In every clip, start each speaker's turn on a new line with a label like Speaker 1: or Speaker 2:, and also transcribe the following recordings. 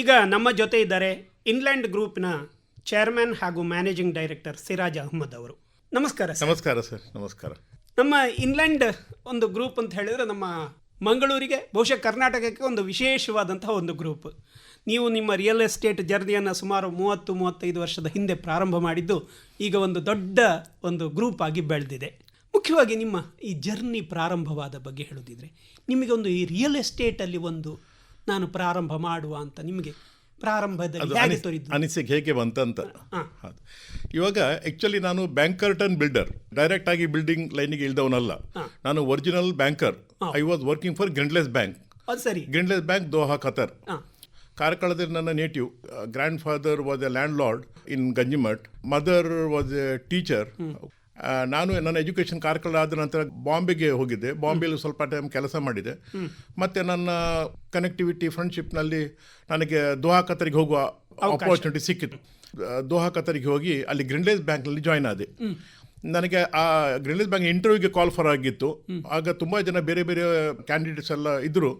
Speaker 1: ಈಗ ನಮ್ಮ ಜೊತೆ ಇದ್ದಾರೆ ಇನ್ಲ್ಯಾಂಡ್ ಗ್ರೂಪ್ನ ಚೇರ್ಮನ್ ಹಾಗೂ ಮ್ಯಾನೇಜಿಂಗ್ ಡೈರೆಕ್ಟರ್ ಸಿರಾಜ್ ಅಹ್ಮದ್ ಅವರು. ನಮಸ್ಕಾರ ಸರ್.
Speaker 2: ನಮಸ್ಕಾರ ಸರ್. ನಮಸ್ಕಾರ.
Speaker 1: ನಮ್ಮ ಇನ್ಲ್ಯಾಂಡ್ ಒಂದು ಗ್ರೂಪ್ ಅಂತ ಹೇಳಿದರೆ ನಮ್ಮ ಮಂಗಳೂರಿಗೆ, ಬಹುಶಃ ಕರ್ನಾಟಕಕ್ಕೆ ಒಂದು ವಿಶೇಷವಾದಂತಹ ಒಂದು ಗ್ರೂಪ್. ನೀವು ನಿಮ್ಮ ರಿಯಲ್ ಎಸ್ಟೇಟ್ ಜರ್ನಿಯನ್ನು ಸುಮಾರು 30-35 ವರ್ಷದ ಹಿಂದೆ ಪ್ರಾರಂಭ ಮಾಡಿದ್ದು ಈಗ ಒಂದು ದೊಡ್ಡ ಒಂದು ಗ್ರೂಪ್ ಆಗಿ ಬೆಳೆದಿದೆ. ಮುಖ್ಯವಾಗಿ ನಿಮ್ಮ ಈ ಜರ್ನಿ ಪ್ರಾರಂಭವಾದ ಬಗ್ಗೆ ಹೇಳೋದಿದ್ರೆ, ನಿಮಗೆ ಒಂದು ಈ ರಿಯಲ್ ಎಸ್ಟೇಟಲ್ಲಿ ಒಂದು ನಾನು ಪ್ರಾರಂಭ ಮಾಡುವ ಅಂತ ನಿಮಗೆ ಪ್ರಾರಂಭದಲ್ಲಿ ಹೇಗೆ ತೋರಿದ್ದು,
Speaker 2: ಅನಿಸಿಕೆ ಹೇಗೆ ಬಂತಂತ? ಇವಾಗ ಆ್ಯಕ್ಚುಲಿ ನಾನು ಬ್ಯಾಂಕರ್ ಟರ್ನ್ ಬಿಲ್ಡರ್, ಡೈರೆಕ್ಟ್ ಆಗಿ ಬಿಲ್ಡಿಂಗ್ ಲೈನಿಗೆ ಇಳಿದವನಲ್ಲ. ನಾನು original banker. I was working for Grindlays Bank.
Speaker 1: ಸರಿ.
Speaker 2: Grindlays Bank, Doha, Qatar. ಕಾರ್ಕಳದಲ್ಲಿ ನನ್ನ ನೇಟಿವ್. Grandfather was a landlord in Ganjimath. Mother was a teacher. ನಾನು ನನ್ನ ಎಜುಕೇಷನ್ ಕಾರ್ಕಳ ಆದ ನಂತರ ಬಾಂಬೆಗೆ ಹೋಗಿದ್ದೆ. ಬಾಂಬೆಯಲ್ಲಿ ಸ್ವಲ್ಪ ಟೈಮ್ ಕೆಲಸ ಮಾಡಿದೆ. ಮತ್ತು ನನ್ನ ಕನೆಕ್ಟಿವಿಟಿ ಫ್ರೆಂಡ್ಶಿಪ್ನಲ್ಲಿ ನನಗೆ ದೋಹಾ ಖತರಿಗೆ ಹೋಗುವ ಆಪರ್ಚುನಿಟಿ ಸಿಕ್ಕಿತು. ದೋಹಾ ಖತರಿಗೆ ಹೋಗಿ ಅಲ್ಲಿ ಗ್ರಿಂಡ್ಲೆಸ್ ಬ್ಯಾಂಕ್ನಲ್ಲಿ ಜಾಯ್ನ್ ಆದೆ. ನನಗೆ ಆ ಗ್ರಿಂಡ್ಲೆಸ್ ಬ್ಯಾಂಕ್ ಇಂಟರ್ವ್ಯೂಗೆ ಕಾಲ್ ಫಾರ್ ಆಗಿತ್ತು. ಆಗ ತುಂಬ ಜನ ಬೇರೆ ಬೇರೆ ಕ್ಯಾಂಡಿಡೇಟ್ಸ್ ಎಲ್ಲ ಇದ್ದರು.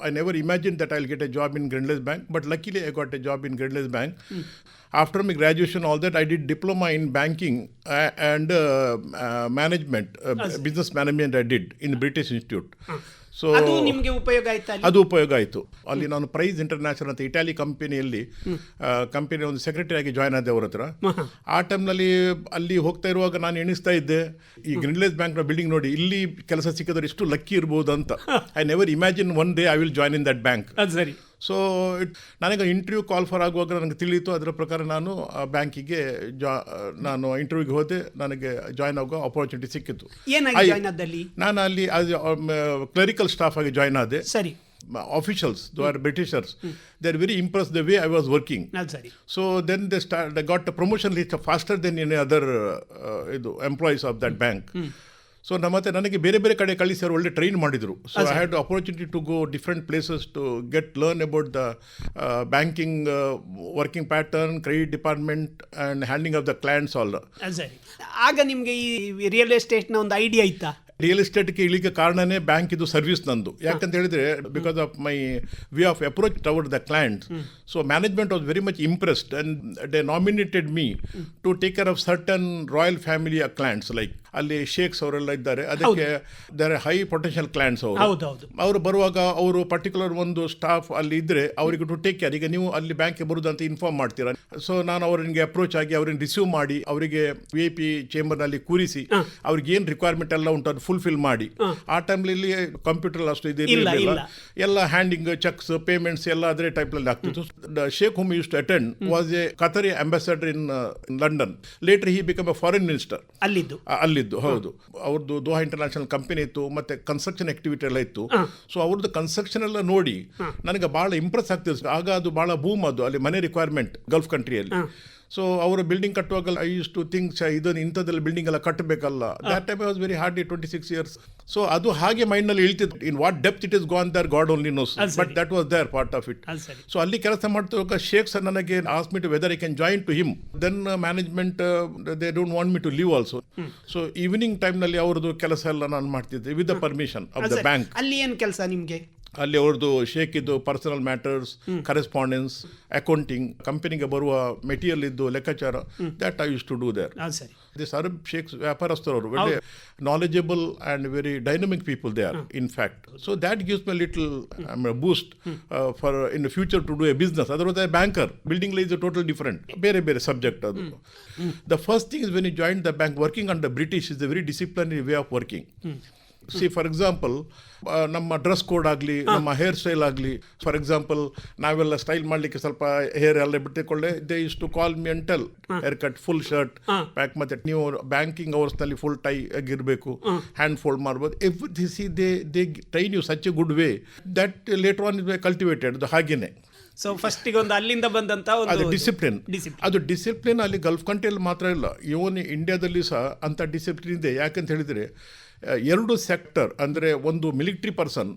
Speaker 2: I never imagine that I will get a job in Grindlays Bank, but luckily I got a job in Grindlays Bank. After my graduation, all that, I did diploma in banking and management, business management I did in the British Institute. So
Speaker 1: ಅದು ನಿಮಗೆ ಉಪಯೋಗ ಆಯ್ತಾ?
Speaker 2: ಅದು ಉಪಯೋಗ ಆಯಿತು. ಅಲ್ಲಿ ನಾನು price international ಅಂತ ಇಟಾಲಿ ಕಂಪನಿಯಲ್ಲಿ ಕಂಪನಿ ಒಂದು ಸೆಕ್ರೆಟರಿ ಆಗಿ ಜಾಯ್ನ್ ಆದೆ ಅವ್ರ ಹತ್ರ. ಆ ಟೈಮ್ನಲ್ಲಿ ಅಲ್ಲಿ ಹೋಗ್ತಾ ಇರುವಾಗ ನಾನು ಎಣಿಸ್ತಾ ಇದ್ದೆ, ಈ ಗ್ರಿಂಡ್ಲೆಸ್ ಬ್ಯಾಂಕ್ನ ಬಿಲ್ಡಿಂಗ್ ನೋಡಿ, ಇಲ್ಲಿ ಕೆಲಸ ಸಿಕ್ಕಿದ್ರೆ ಎಷ್ಟು ಲಕ್ಕಿ ಇರ್ಬೋದು ಅಂತ. I never imagine one day I will join in that bank.
Speaker 1: ಸರಿ.
Speaker 2: ಸೊ ನನಗೆ ಇಂಟರ್ವ್ಯೂ ಕಾಲ್ ಫಾರ್ ಆಗುವಾಗ ನನಗೆ ತಿಳಿಯಿತು. ಅದರ ಪ್ರಕಾರ ನಾನು ಬ್ಯಾಂಕಿಗೆ ನಾನು ಇಂಟರ್ವ್ಯೂಗೆ ಹೋದೆ. ನನಗೆ ಜಾಯ್ನ್ ಆಗೋ ಅಪರ್ಚುನಿಟಿ ಸಿಕ್ಕಿತ್ತು. ನಾನು ಅಲ್ಲಿ ಕ್ಲರಿಕಲ್ ಸ್ಟಾಫ್ ಆಗಿ ಜಾಯ್ನ್ ಆದೆ.
Speaker 1: ಸರಿ.
Speaker 2: Officials, they are Britishers, they are very impressed the way I was working. So then they got a promotion list faster than any other employees of that bank. So ಮತ್ತೆ ನನಗೆ ಬೇರೆ ಬೇರೆ ಕಡೆ ಕಳಿಸಿ ಅವರು ಒಳ್ಳೆ ಟ್ರೈನ್ ಮಾಡಿದರು. So I had opportunity to go different places to learn about the banking working pattern, credit department and handling of the clients all.
Speaker 1: ಆಗ ನಿಮಗೆ ಈ ರಿಯಲ್ ಎಸ್ಟೇಟ್ನ ಒಂದು ಐಡಿಯಾ ಇತ್ತಾ?
Speaker 2: ರಿಯಲ್ ಎಸ್ಟೇಟ್ಗೆ ಇಳಿಕೆ ಕಾರಣನೇ ಬ್ಯಾಂಕ್ ಇದು ಸರ್ವಿಸ್ ನಂದು. ಯಾಕಂತ ಹೇಳಿದರೆ, because of my way of approach toward the client. So management was very much impressed and they nominated me to take care of certain royal ಫ್ಯಾಮಿಲಿಯ ಕ್ಲೈಂಟ್ಸ್. ಲೈಕ್ ಅಲ್ಲಿ sheikhs ಅವರೆಲ್ಲ ಇದ್ದಾರೆ, ಅದಕ್ಕೆ ದೇರ್ ಹೈ ಪೊಟೆನ್ಷಿಯಲ್ ಕ್ಲೈಂಟ್ಸ್ ಅವರು ಬರುವಾಗ ಅವರು particular ಒಂದು staff ಅಲ್ಲಿ ಇದ್ದರೆ ಅವರಿಗೆ ಟು ಟೇಕ್ ಕೇರ್. ಈಗ ನೀವು ಅಲ್ಲಿ ಬ್ಯಾಂಕ್ಗೆ ಬರುವುದು ಅಂತ ಇನ್ಫಾರ್ಮ್ ಮಾಡ್ತೀರಾ. ಸೊ ನಾನು ಅವರಿಗೆ ಅಪ್ರೋಚ್ ಆಗಿ ಅವ್ರನ್ನ ರಿಸೀವ್ ಮಾಡಿ ಅವರಿಗೆ VIP ಚೇಂಬರ್ನಲ್ಲಿ ಕೂರಿಸಿ ಅವ್ರಿಗೆ ಏನು ರಿಕ್ವೈರ್ಮೆಂಟ್ ಎಲ್ಲ ಉಂಟು ಅದು ಫುಲ್ಫಿಲ್ ಮಾಡಿ. ಆ ಟೈಮ್ನಲ್ಲಿ ಕಂಪ್ಯೂಟರ್ ಅಷ್ಟು ಇದಿರಲಿಲ್ಲ. ಎಲ್ಲ ಹ್ಯಾಂಡಿಂಗ್, ಚೆಕ್ಸ್, ಪೇಮೆಂಟ್ಸ್ ಎಲ್ಲ ಅದೇ ಟೈಪ್ನಲ್ಲಿ ಆಗ್ತಿತ್ತು. Sheikh whom used to attend was a Qatari ambassador in London. Later he became a foreign minister. ಅಲ್ಲಿದ್ದು ಹೌದು. ಅವ್ರದ್ದು ದೋಹಾ ಇಂಟರ್ನ್ಯಾಷನಲ್ ಕಂಪನಿ ಇತ್ತು, ಮತ್ತೆ ಕನ್ಸ್ಟ್ರಕ್ಷನ್ ಆಕ್ಟಿವಿಟಿ ಎಲ್ಲ ಇತ್ತು. ಸೊ ಅವ್ರದ್ದು ಕನ್ಸ್ಟ್ರಕ್ಷನ್ ಎಲ್ಲ ನೋಡಿ ನನಗೆ ಭಾಳ ಇಂಪ್ರೆಸ್ ಆಗ್ತಿತ್ತು. ಆಗ ಅದು ಭಾಳ ಬೂಮ್, ಅದು ಅಲ್ಲಿ ಮನೆ ರಿಕ್ವೈರ್ಮೆಂಟ್ ಗಲ್ಫ್ ಕಂಟ್ರಿಯಲ್ಲಿ. ಸೊ ಅವರು ಬಿಲ್ಡಿಂಗ್ ಕಟ್ಟುವಾಗ ಐ ಯೂಸ್ ಟು ಥಿಂಕ್ ಇದನ್ನು ಇಂಥದ್ದೆಲ್ಲ ಬಿಲ್ಡಿಂಗ್ ಎಲ್ಲ ಕಟ್ಟಬೇಕಲ್ಲ. That time I was very hardly 26 years. So ಅದು ಹಾಗೆ ಮೈಂಡ್ನಲ್ಲಿ ಇಳ್ತಿತ್ತು. In what depth it is gone there God only knows, but that was their part of it. So ಅಲ್ಲಿ ಕೆಲಸ ಮಾಡ್ತಿರುವಾಗ ಶೇಖ್ ಸರ್ ನನಗೆ ask me to whether I can join to him. Then management they don't want me to leave also. So evening ಟೈಮ್ನಲ್ಲಿ ಅವ್ರದ್ದು ಕೆಲಸ ಎಲ್ಲ ನಾನು ಮಾಡ್ತಿದ್ದೆ with the permission of the bank.
Speaker 1: ಅಲ್ಲಿ ಏನು ಕೆಲಸ ನಿಮಗೆ?
Speaker 2: ಅಲ್ಲಿ ಅವ್ರದ್ದು ಶೇಖಿದ್ದು ಪರ್ಸನಲ್ ಮ್ಯಾಟರ್ಸ್, ಕರೆಸ್ಪಾಂಡೆನ್ಸ್, ಅಕೌಂಟಿಂಗ್, ಕಂಪನಿಗೆ ಬರುವ ಮೆಟೀರಿಯಲ್ ಇದ್ದು ಲೆಕ್ಕಾಚಾರ, that I use to do there. This Arab sheikhs ವ್ಯಾಪಾರಸ್ಥರವರು very knowledgeable and very dynamic people they are in fact. So that gives my little boost for in the future to do a business. ಅದರ banker building lies total different, ಬೇರೆ ಬೇರೆ subject ಅದು. The first thing is when you join the bank working under British is the very disciplinary way of working. See for example, ನಮ್ಮ dress code ಆಗಲಿ, ನಮ್ಮ hairstyle ಆಗಲಿ, for example ನಾವೆಲ್ಲ style ಮಾಡಲಿಕ್ಕೆ ಸ್ವಲ್ಪ ಹೇರ್ ಎಲ್ಲ ಬಿಟ್ಟಿಕೊಳ್ಳೆ, they use to call me and tell haircut, full shirt pack, ಮತ್ತೆ ನೀವು ಬ್ಯಾಂಕಿಂಗ್ ಅವರ್ಸ್ನಲ್ಲಿ ಫುಲ್ ಟೈ ಆಗಿರಬೇಕು, ಹ್ಯಾಂಡ್ ಫೋಲ್ಡ್ ಮಾಡ್ಬೋದು. Every see they train you such a good way that later on is cultivated. ಅದು ಹಾಗೇನೆ.
Speaker 1: So ಫಸ್ಟಿಗೆ ಒಂದು ಅಲ್ಲಿಂದ ಬಂದಂಥ
Speaker 2: ಅದು ಡಿಸಿಪ್ಲಿನ್. ಅದು ಡಿಸಿಪ್ಲಿನ್ ಅಲ್ಲಿ ಗಲ್ಫ್ ಕಂಟ್ರಿಯಲ್ಲಿ ಮಾತ್ರ ಇಲ್ಲ, ಇವನ್ ಇಂಡಿಯಾದಲ್ಲಿ ಸಹ ಅಂಥ ಡಿಸಿಪ್ಲಿನ್ ಇದೆ. ಯಾಕಂತ ಹೇಳಿದರೆ ಎರಡು ಸೆಕ್ಟರ್, ಅಂದರೆ ಒಂದು military person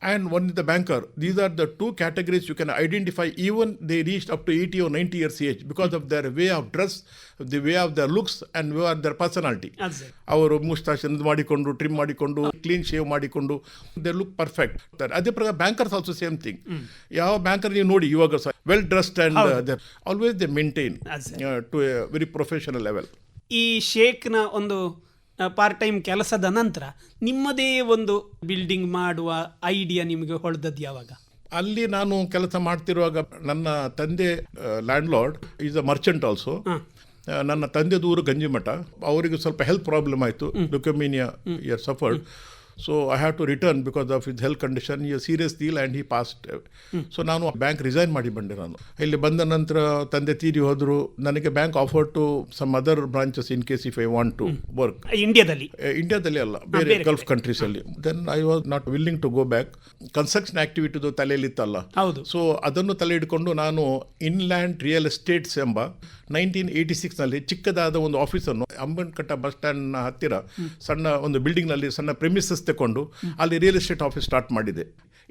Speaker 2: and one is the banker. These are the two categories you can identify. Even they reached up to 80 or 90 years age because of their way of dress, the way of their looks and way of their personality. ಅವರು ಮುಸ್ತಾಶ್ ಮಾಡಿಕೊಂಡು trim ಮಾಡಿಕೊಂಡು clean shave ಮಾಡಿಕೊಂಡು they look perfect. ಅದೇ ಪ್ರಕಾರ bankers also same thing. ಯಾವ banker ನೀವು ನೋಡಿ ಇವಾಗ well dressed and always they maintain to a very professional level.
Speaker 1: ಈ ಶೇಕ್ನ ಒಂದು ಪಾರ್ಟ್ ಟೈಮ್ ಕೆಲಸದ ನಂತರ ನಿಮ್ಮದೇ ಒಂದು ಬಿಲ್ಡಿಂಗ್ ಮಾಡುವ ಐಡಿಯಾ ನಿಮಗೆ ಹೊಳೆದದ್ದು ಯಾವಾಗ?
Speaker 2: ಅಲ್ಲಿ ನಾನು ಕೆಲಸ ಮಾಡ್ತಿರುವಾಗ ನನ್ನ ತಂದೆ land lord is a Merchant also. ನನ್ನ ತಂದೆದು ಊರು ಗಂಜಿಮಠ. ಅವರಿಗೆ ಸ್ವಲ್ಪ ಹೆಲ್ತ್ ಪ್ರಾಬ್ಲಮ್ ಆಯಿತು, leukaemia suffered. So I had to return because of his health condition. He was serious deal and he passed. So ನಾನು ಬ್ಯಾಂಕ್ ರಿಸೈನ್ ಮಾಡಿ ಬಂದೆ. ನಾನು ಇಲ್ಲಿ ಬಂದ ನಂತರ ತಂದೆ ತೀರಿ ಹೋದರು. ನನಗೆ bank offer to some other branches in case if I want to work. ಇಂಡಿಯಾದಲ್ಲಿ ಅಲ್ಲ, ಬೇರೆ ಗಲ್ಫ್ ಕಂಟ್ರೀಸ್ ಅಲ್ಲಿ. Then I was not willing to go back. Construction ಆಕ್ಟಿವಿಟಿದು ತಲೆಯಲ್ಲಿ ಇತ್ತಲ್ಲ, ಸೊ ಅದನ್ನು ತಲೆ ಹಿಡ್ಕೊಂಡು ನಾನು ಇನ್ಲ್ಯಾಂಡ್ ರಿಯಲ್ ಎಸ್ಟೇಟ್ಸ್ ಎಂಬ 1986ನಲ್ಲಿ ಚಿಕ್ಕದಾದ ಒಂದು ಆಫೀಸನ್ನು ಅಂಬನ್ಕಟ್ಟ ಬಸ್ ಸ್ಟ್ಯಾಂಡ್ನ ಹತ್ತಿರ ಸಣ್ಣ ಒಂದು ಬಿಲ್ಡಿಂಗ್ನಲ್ಲಿ ಸಣ್ಣ ಪ್ರೆಮಿಸಸ್ ತಗೊಂಡು ಅಲ್ಲಿ ರಿಯಲ್ ಎಸ್ಟೇಟ್ ಆಫೀಸ್ ಸ್ಟಾರ್ಟ್ ಮಾಡಿದೆ.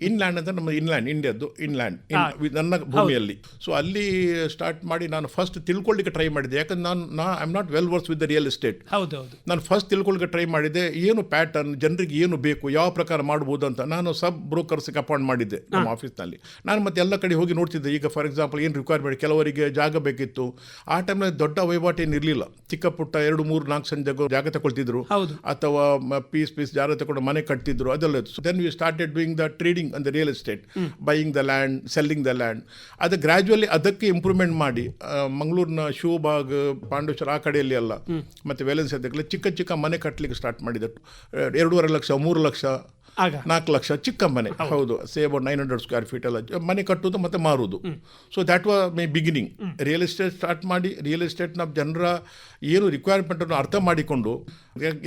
Speaker 2: ಇನ್ಲ್ಯಾಂಡ್ ಅಂತ ನಮ್ಮ ಇನ್ಲ್ಯಾಂಡ್, ಇಂಡಿಯಾದ್ದು ಇನ್ಲ್ಯಾಂಡ್, ನನ್ನ ಭೂಮಿಯಲ್ಲಿ. ಸೊ ಅಲ್ಲಿ ಸ್ಟಾರ್ಟ್ ಮಾಡಿ ನಾನು ಫಸ್ಟ್ ತಿಳ್ಕೊಳ್ಳಿಕ್ಕೆ ಟ್ರೈ ಮಾಡಿದೆ. ಯಾಕಂದ್ರೆ I am not well versed with the real estate. ನಾನು ಫಸ್ಟ್ ತಿಳ್ಕೊಳ್ಳಿಕ್ಕೆ ಟ್ರೈ ಮಾಡಿದೆ, ಏನು ಪ್ಯಾಟರ್ನ್, ಜನರಿಗೆ ಏನು ಬೇಕು, ಯಾವ ಪ್ರಕಾರ ಮಾಡ್ಬೋದು ಅಂತ. ನಾನು ಸಬ್ ಬ್ರೋಕರ್ಸ್ಗೆ ಅಪಾಯಿಂಟ್ ಮಾಡಿದ್ದೆ ನಮ್ಮ ಆಫೀಸ್ನಲ್ಲಿ. ನಾನು ಮತ್ತೆ ಎಲ್ಲ ಕಡೆ ಹೋಗಿ ನೋಡ್ತಿದ್ದೆ. ಈಗ ಫಾರ್ ಎಕ್ಸಾಂಪಲ್ ಏನು ರಿಕ್ವೈರ್ಮೆಂಟ್, ಕೆಲವರಿಗೆ ಜಾಗ ಬೇಕಿತ್ತು. ಆ ಟೈಮ್ನಲ್ಲಿ ದೊಡ್ಡ ವಹಿವಾಟು ಏನು ಇರಲಿಲ್ಲ. ಚಿಕ್ಕ ಪುಟ್ಟ 2, 3, 4 ಸೆಂಟ್ ಜಾಗ ತಗೊಳ್ತಿದ್ರು, ಅಥವಾ ಪೀಸ್ ಜಾಗ ತಗೊಂಡು ಮನೆ ಕಟ್ತಿದ್ರು, ಅದೆಲ್ಲ. Then we started doing the trading and the real estate, buying the land, selling the land. ಅದು ಗ್ರ್ಯಾಜುವಲಿ ಅದಕ್ಕೆ ಇಂಪ್ರೂವ್ಮೆಂಟ್ ಮಾಡಿ ಮಂಗಳೂರಿನ ಶಿವಬಾಗ್, ಪಾಂಡೇಶ್ವರ ಆ ಕಡೆಯಲ್ಲಿ ಎಲ್ಲ, ಮತ್ತು ವೇಲೆನ್ಸ್ ಅದಕ್ಕೆಲ್ಲ ಚಿಕ್ಕ ಚಿಕ್ಕ ಮನೆ ಕಟ್ಟಲಿಕ್ಕೆ ಸ್ಟಾರ್ಟ್ ಮಾಡಿದೆ. 2.5 ಲಕ್ಷ, 3 ಲಕ್ಷ, 4 ಲಕ್ಷ ಚಿಕ್ಕ ಮನೆ. ಹೌದು, ಸೇ ಅಬೌಟ್ 900 ಸ್ಕ್ವೇರ್ ಫೀಟ್ ಎಲ್ಲ ಮನೆ ಕಟ್ಟೋದು ಮತ್ತು ಮಾರುವುದು. So that was my beginning. Real estate start ಮಾಡಿ ರಿಯಲ್ ಎಸ್ಟೇಟ್ನ ಜನರ ಏನು ರಿಕ್ವೈರ್ಮೆಂಟನ್ನು ಅರ್ಥ ಮಾಡಿಕೊಂಡು,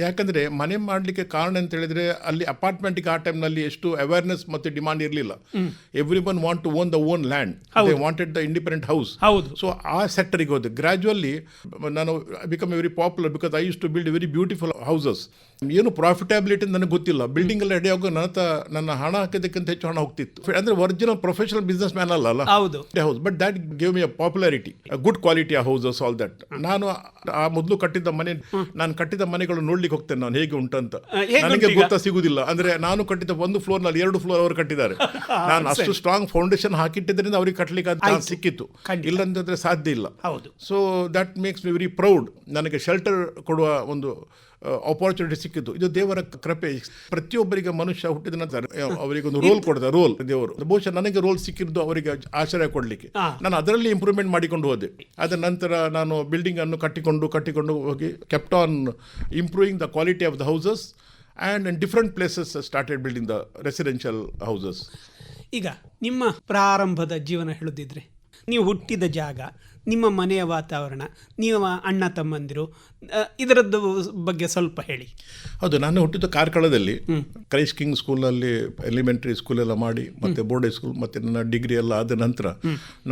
Speaker 2: ಯಾಕಂದರೆ ಮನೆ ಮಾಡಲಿಕ್ಕೆ ಕಾರಣ ಅಂತ ಹೇಳಿದರೆ ಅಲ್ಲಿ ಅಪಾರ್ಟ್ಮೆಂಟಿಗೆ ಆ ಟೈಮ್ನಲ್ಲಿ ಎಷ್ಟು ಅವೇರ್ನೆಸ್ ಮತ್ತು ಡಿಮಾಂಡ್ ಇರಲಿಲ್ಲ. Every one want to own the own land, they wanted the independent house. So ಆ ಸೆಕ್ಟರಿಗೆ ಹೋದೆ. ಗ್ರ್ಯಾಜುವಲಿ ನಾನು become very popular because I use to build very beautiful houses. ಏನು ಪ್ರಾಫಿಟಬಿಲಿಟಿ ನನಗೆ ಗೊತ್ತಿಲ್ಲ. ಬಿಲ್ಡಿಂಗ್ ಎಲ್ಲ ರೆಡಿ ಆಗೋ ನನ್ನ ಹಣ ಹಾಕಿದ್ದಕ್ಕಿಂತ ಹೆಚ್ಚು ಹಣ ಹೋಗ್ತಿತ್ತು. ಅಂದರೆ ಒರಿಜಿನಲ್ ಪ್ರೊಫೆಷನಲ್ ಬಿಸ್ನೆಸ್ ಮ್ಯಾನ್ ಅಲ್ಲ house, but that give me a popularity, good quality houses, all that. ನಾನು ಆ ಮೊದಲು ಕಟ್ಟಿದ್ದ ಮನೆ, ನಾನು ಕಟ್ಟಿದ ಮನೆಗಳು ನೋಡ್ಲಿಕ್ಕೆ ಹೋಗ್ತೇನೆ ನಾನು ಹೇಗೆ ಉಂಟಂತ. ನನಗೆ ಗೊತ್ತಾ ಸಿಗುದಿಲ್ಲ. ಅಂದ್ರೆ ನಾನು ಕಟ್ಟಿದ 1 ಫ್ಲೋರ್ನಲ್ಲಿ 2 ಫ್ಲೋರ್ ಅವರು ಕಟ್ಟಿದ್ದಾರೆ. ನಾನು ಅಷ್ಟು ಸ್ಟ್ರಾಂಗ್ ಫೌಂಡೇಶನ್ ಹಾಕಿಟ್ಟಿದ್ರಿಂದ ಅವ್ರಿಗೆ ಕಟ್ಟಲಿಕ್ಕೆ ಚಾನ್ಸ್ ಸಿಕ್ಕಿತ್ತು, ಇಲ್ಲಂತಂದ್ರೆ ಸಾಧ್ಯ ಇಲ್ಲ. So that makes me very proud. ನನಗೆ ಶೆಲ್ಟರ್ ಕೊಡುವ ಒಂದು ಆಪರ್ಚುನಿಟಿ ಸಿಕ್ಕಿತ್ತು. ಇದು ದೇವರ ಕೃಪೆ. ಪ್ರತಿಯೊಬ್ಬರಿಗೆ ಮನುಷ್ಯ ಹುಟ್ಟಿದ ನಂತರ ಅವರಿಗೆ ಒಂದು ರೋಲ್ ಕೊಡ್ತಾರೆ, ರೋಲ್ ದೇವರು. ಬಹುಶಃ ನನಗೆ ರೋಲ್ ಸಿಕ್ಕಿದ್ದು ಅವರಿಗೆ ಆಶ್ರಯ ಕೊಡಲಿಕ್ಕೆ. ನಾನು ಅದರಲ್ಲಿ ಇಂಪ್ರೂವ್ಮೆಂಟ್ ಮಾಡಿಕೊಂಡು ಹೋದೆ. ಅದರ ನಂತರ ನಾನು ಬಿಲ್ಡಿಂಗ್ ಅನ್ನು ಕಟ್ಟಿಕೊಂಡು ಹೋಗಿ kept on improving the quality of the houses and in different places started building the residential houses.
Speaker 1: ಈಗ ನಿಮ್ಮ ಪ್ರಾರಂಭದ ಜೀವನ ಹೇಳೋದಿದ್ರೆ, ನೀವು ಹುಟ್ಟಿದ ಜಾಗ, ನಿಮ್ಮ ಮನೆಯ ವಾತಾವರಣ, ನಿಮ್ಮ ಅಣ್ಣ ತಮ್ಮಂದಿರು, ಇದರದ್ದು ಬಗ್ಗೆ ಸ್ವಲ್ಪ ಹೇಳಿ.
Speaker 2: ಹೌದು, ನಾನು ಹುಟ್ಟಿದ ಕಾರ್ಕಳದಲ್ಲಿ ಕ್ರೈಸ್ಟ್ ಕಿಂಗ್ ಸ್ಕೂಲಲ್ಲಿ ಎಲಿಮೆಂಟ್ರಿ ಸ್ಕೂಲೆಲ್ಲ ಮಾಡಿ, ಮತ್ತು ಬೋರ್ಡ್ ಸ್ಕೂಲ್, ಮತ್ತು ನನ್ನ ಡಿಗ್ರಿ ಎಲ್ಲ ಆದ ನಂತರ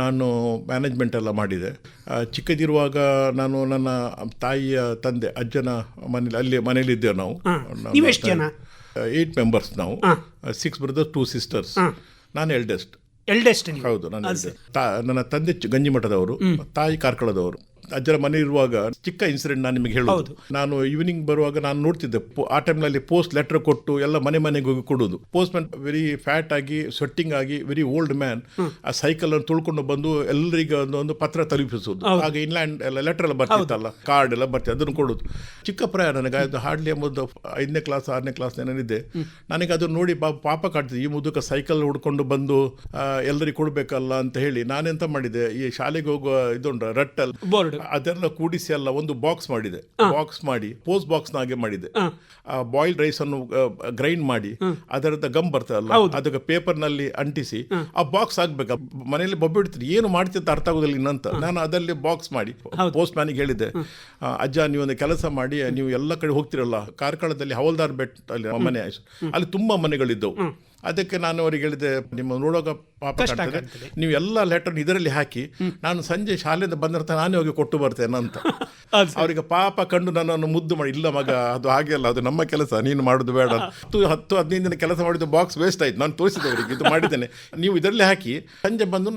Speaker 2: ನಾನು ಮ್ಯಾನೇಜ್ಮೆಂಟ್ ಎಲ್ಲ ಮಾಡಿದೆ. ಚಿಕ್ಕದಿರುವಾಗ ನಾನು ನನ್ನ ತಾಯಿಯ ತಂದೆ ಅಜ್ಜನ ಮನೇಲಿದ್ದೇವೆ ನಾವು. 8 ಮೆಂಬರ್ಸ್ ನಾವು, 6 ಬ್ರದರ್ಸ್ 2 ಸಿಸ್ಟರ್ಸ್. ನಾನು ಎಲ್ಡೆಸ್ಟ್. ಹೌದು, ನನ್ನ ತಂದೆ ಗಂಜಿಮಠದವರು, ತಾಯಿ ಕಾರ್ಕಳದವರು. ಅಜ್ಜರ ಮನೆ ಇರುವಾಗ ಚಿಕ್ಕ ಇನ್ಸಿಡೆಂಟ್ ನಾನು ನಿಮಗೆ ಹೇಳೋದು. ನಾನು ಈವ್ನಿಂಗ್ ಬರುವಾಗ ನಾನು ನೋಡ್ತಿದ್ದೆ, ಆ ಟೈಮ್ನಲ್ಲಿ ಪೋಸ್ಟ್ ಲೆಟರ್ ಕೊಟ್ಟು ಎಲ್ಲ ಮನೆಗೆ ಹೋಗಿ ಕೊಡೋದು. ಪೋಸ್ಟ್ ಮ್ಯಾನ್ ವೆರಿ ಫ್ಯಾಟ್ ಆಗಿ, ಸ್ವೆಟ್ಟಿಂಗ್ ಆಗಿ, ವೆರಿ ಓಲ್ಡ್ ಮ್ಯಾನ್, ಆ ಸೈಕಲ್ ಅನ್ನು ತುಳ್ಕೊಂಡು ಬಂದು ಎಲ್ಲರಿಗೆ ಒಂದು ಪತ್ರ ತಲುಪಿಸೋದು. ಆಗ ಇನ್ಲ್ಯಾಂಡ್ ಎಲ್ಲ ಲೆಟರ್ ಎಲ್ಲ ಬರ್ತಿತ್ತಲ್ಲ, ಕಾರ್ಡ್ ಎಲ್ಲ ಬರ್ತಿತ್ತು, ಅದನ್ನು ಕೊಡೋದು. ಚಿಕ್ಕ ಪ್ರಾಯ ನನಗೆ, ಅದು ಹಾರ್ಡ್ಲಿ ಎಂಬುದು 5ನೇ ಕ್ಲಾಸ್ 6ನೇ ಕ್ಲಾಸ್ ಏನಿದೆ. ನನಗೆ ಅದನ್ನು ನೋಡಿ ಪಾಪ ಕಾಡ್ತಿದ್ದೆ. ಈ ಮುದುಕ ಸೈಕಲ್ ಹುಡ್ಕೊಂಡು ಬಂದು ಎಲ್ಲರಿಗೆ ಕೊಡಬೇಕಲ್ಲ ಅಂತ ಹೇಳಿ ನಾನೆಂತ ಮಾಡಿದೆ, ಈ ಶಾಲೆಗೆ ಹೋಗುವ ಇದೊಂದು ರಟ್ಟಲ್ ಅದೆಲ್ಲ ಕೂಡಿಸಿ ಎಲ್ಲ ಒಂದು ಬಾಕ್ಸ್ ಮಾಡಿದೆ. ಬಾಕ್ಸ್ ಮಾಡಿ ಪೋಸ್ಟ್ ಬಾಕ್ಸ್ ನಾಗೆ ಮಾಡಿದೆ. ಬಾಯ್ಲ್ಡ್ ರೈಸ್ ಅನ್ನು ಗ್ರೈಂಡ್ ಮಾಡಿ ಅದರದ ಗಮ್ ಬರ್ತದಲ್ಲ, ಅದಕ್ಕೆ ಪೇಪರ್ ನಲ್ಲಿ ಅಂಟಿಸಿ ಆ ಬಾಕ್ಸ್ ಆಗ್ಬೇಕು. ಮನೆಯಲ್ಲಿ ಬೊಬ್ಬಿಡ್ತೀನಿ, ಏನು ಮಾಡ್ತಿದ್ದ ಅರ್ಥ ಆಗೋದಿಲ್ಲ ಇನ್ನಂತ. ನಾನು ಅದರಲ್ಲಿ ಬಾಕ್ಸ್ ಮಾಡಿ ಪೋಸ್ಟ್ ಮ್ಯಾನಿಗೆ ಹೇಳಿದ್ದೆ, ಅಜ್ಜ ನೀವೊಂದು ಕೆಲಸ ಮಾಡಿ, ನೀವು ಎಲ್ಲ ಕಡೆ ಹೋಗ್ತಿರಲ್ಲ, ಕಾರ್ಕಳದಲ್ಲಿ ಹವಲ್ದಾರ್ ಬೆಟ್ ಅಲ್ಲಿ ಮನೆ, ಅಲ್ಲಿ ತುಂಬಾ ಮನೆಗಳಿದ್ದವು. ಅದಕ್ಕೆ ನಾನು ಅವರಿಗೆ ಹೇಳಿದೆ, ನಿಮ್ಮ ನೋಡೋಕೆ ಪಾಪ ಕಾಣ್ತದೆ, ನೀವು ಎಲ್ಲ ಲೆಟರ್ ಇದರಲ್ಲಿ ಹಾಕಿ ನಾನು ಸಂಜೆ ಶಾಲೆಯಿಂದ ಬಂದಿರ್ತ ನಾನೇ ಹೋಗಿ ಕೊಟ್ಟು ಬರ್ತೇನೆ ಅಂತ.
Speaker 1: ಅದು ಸರಿ.
Speaker 2: ಅವರಿಗೆ ಪಾಪ ಕಂಡು ನನ್ನನ್ನು ಮುದ್ದು ಮಾಡಿ, ಇಲ್ಲ ಮಗ ಅದು ಹಾಗೆ ಅಲ್ಲ, ಅದು ನಮ್ಮ ಕೆಲಸ, ನೀನು ಮಾಡೋದು ಬೇಡ. 10-15 ದಿನ ಕೆಲಸ ಮಾಡಿದ್ದು ಬಾಕ್ಸ್ ವೇಸ್ಟ್ ಆಯ್ತು. ನಾನು ತೋರಿಸಿದೆ ಅವರಿಗೆ, ಇದು ಮಾಡಿದ್ದೇನೆ, ನೀವು ಇದರಲ್ಲಿ ಹಾಕಿ ಸಂಜೆ ಬಂದು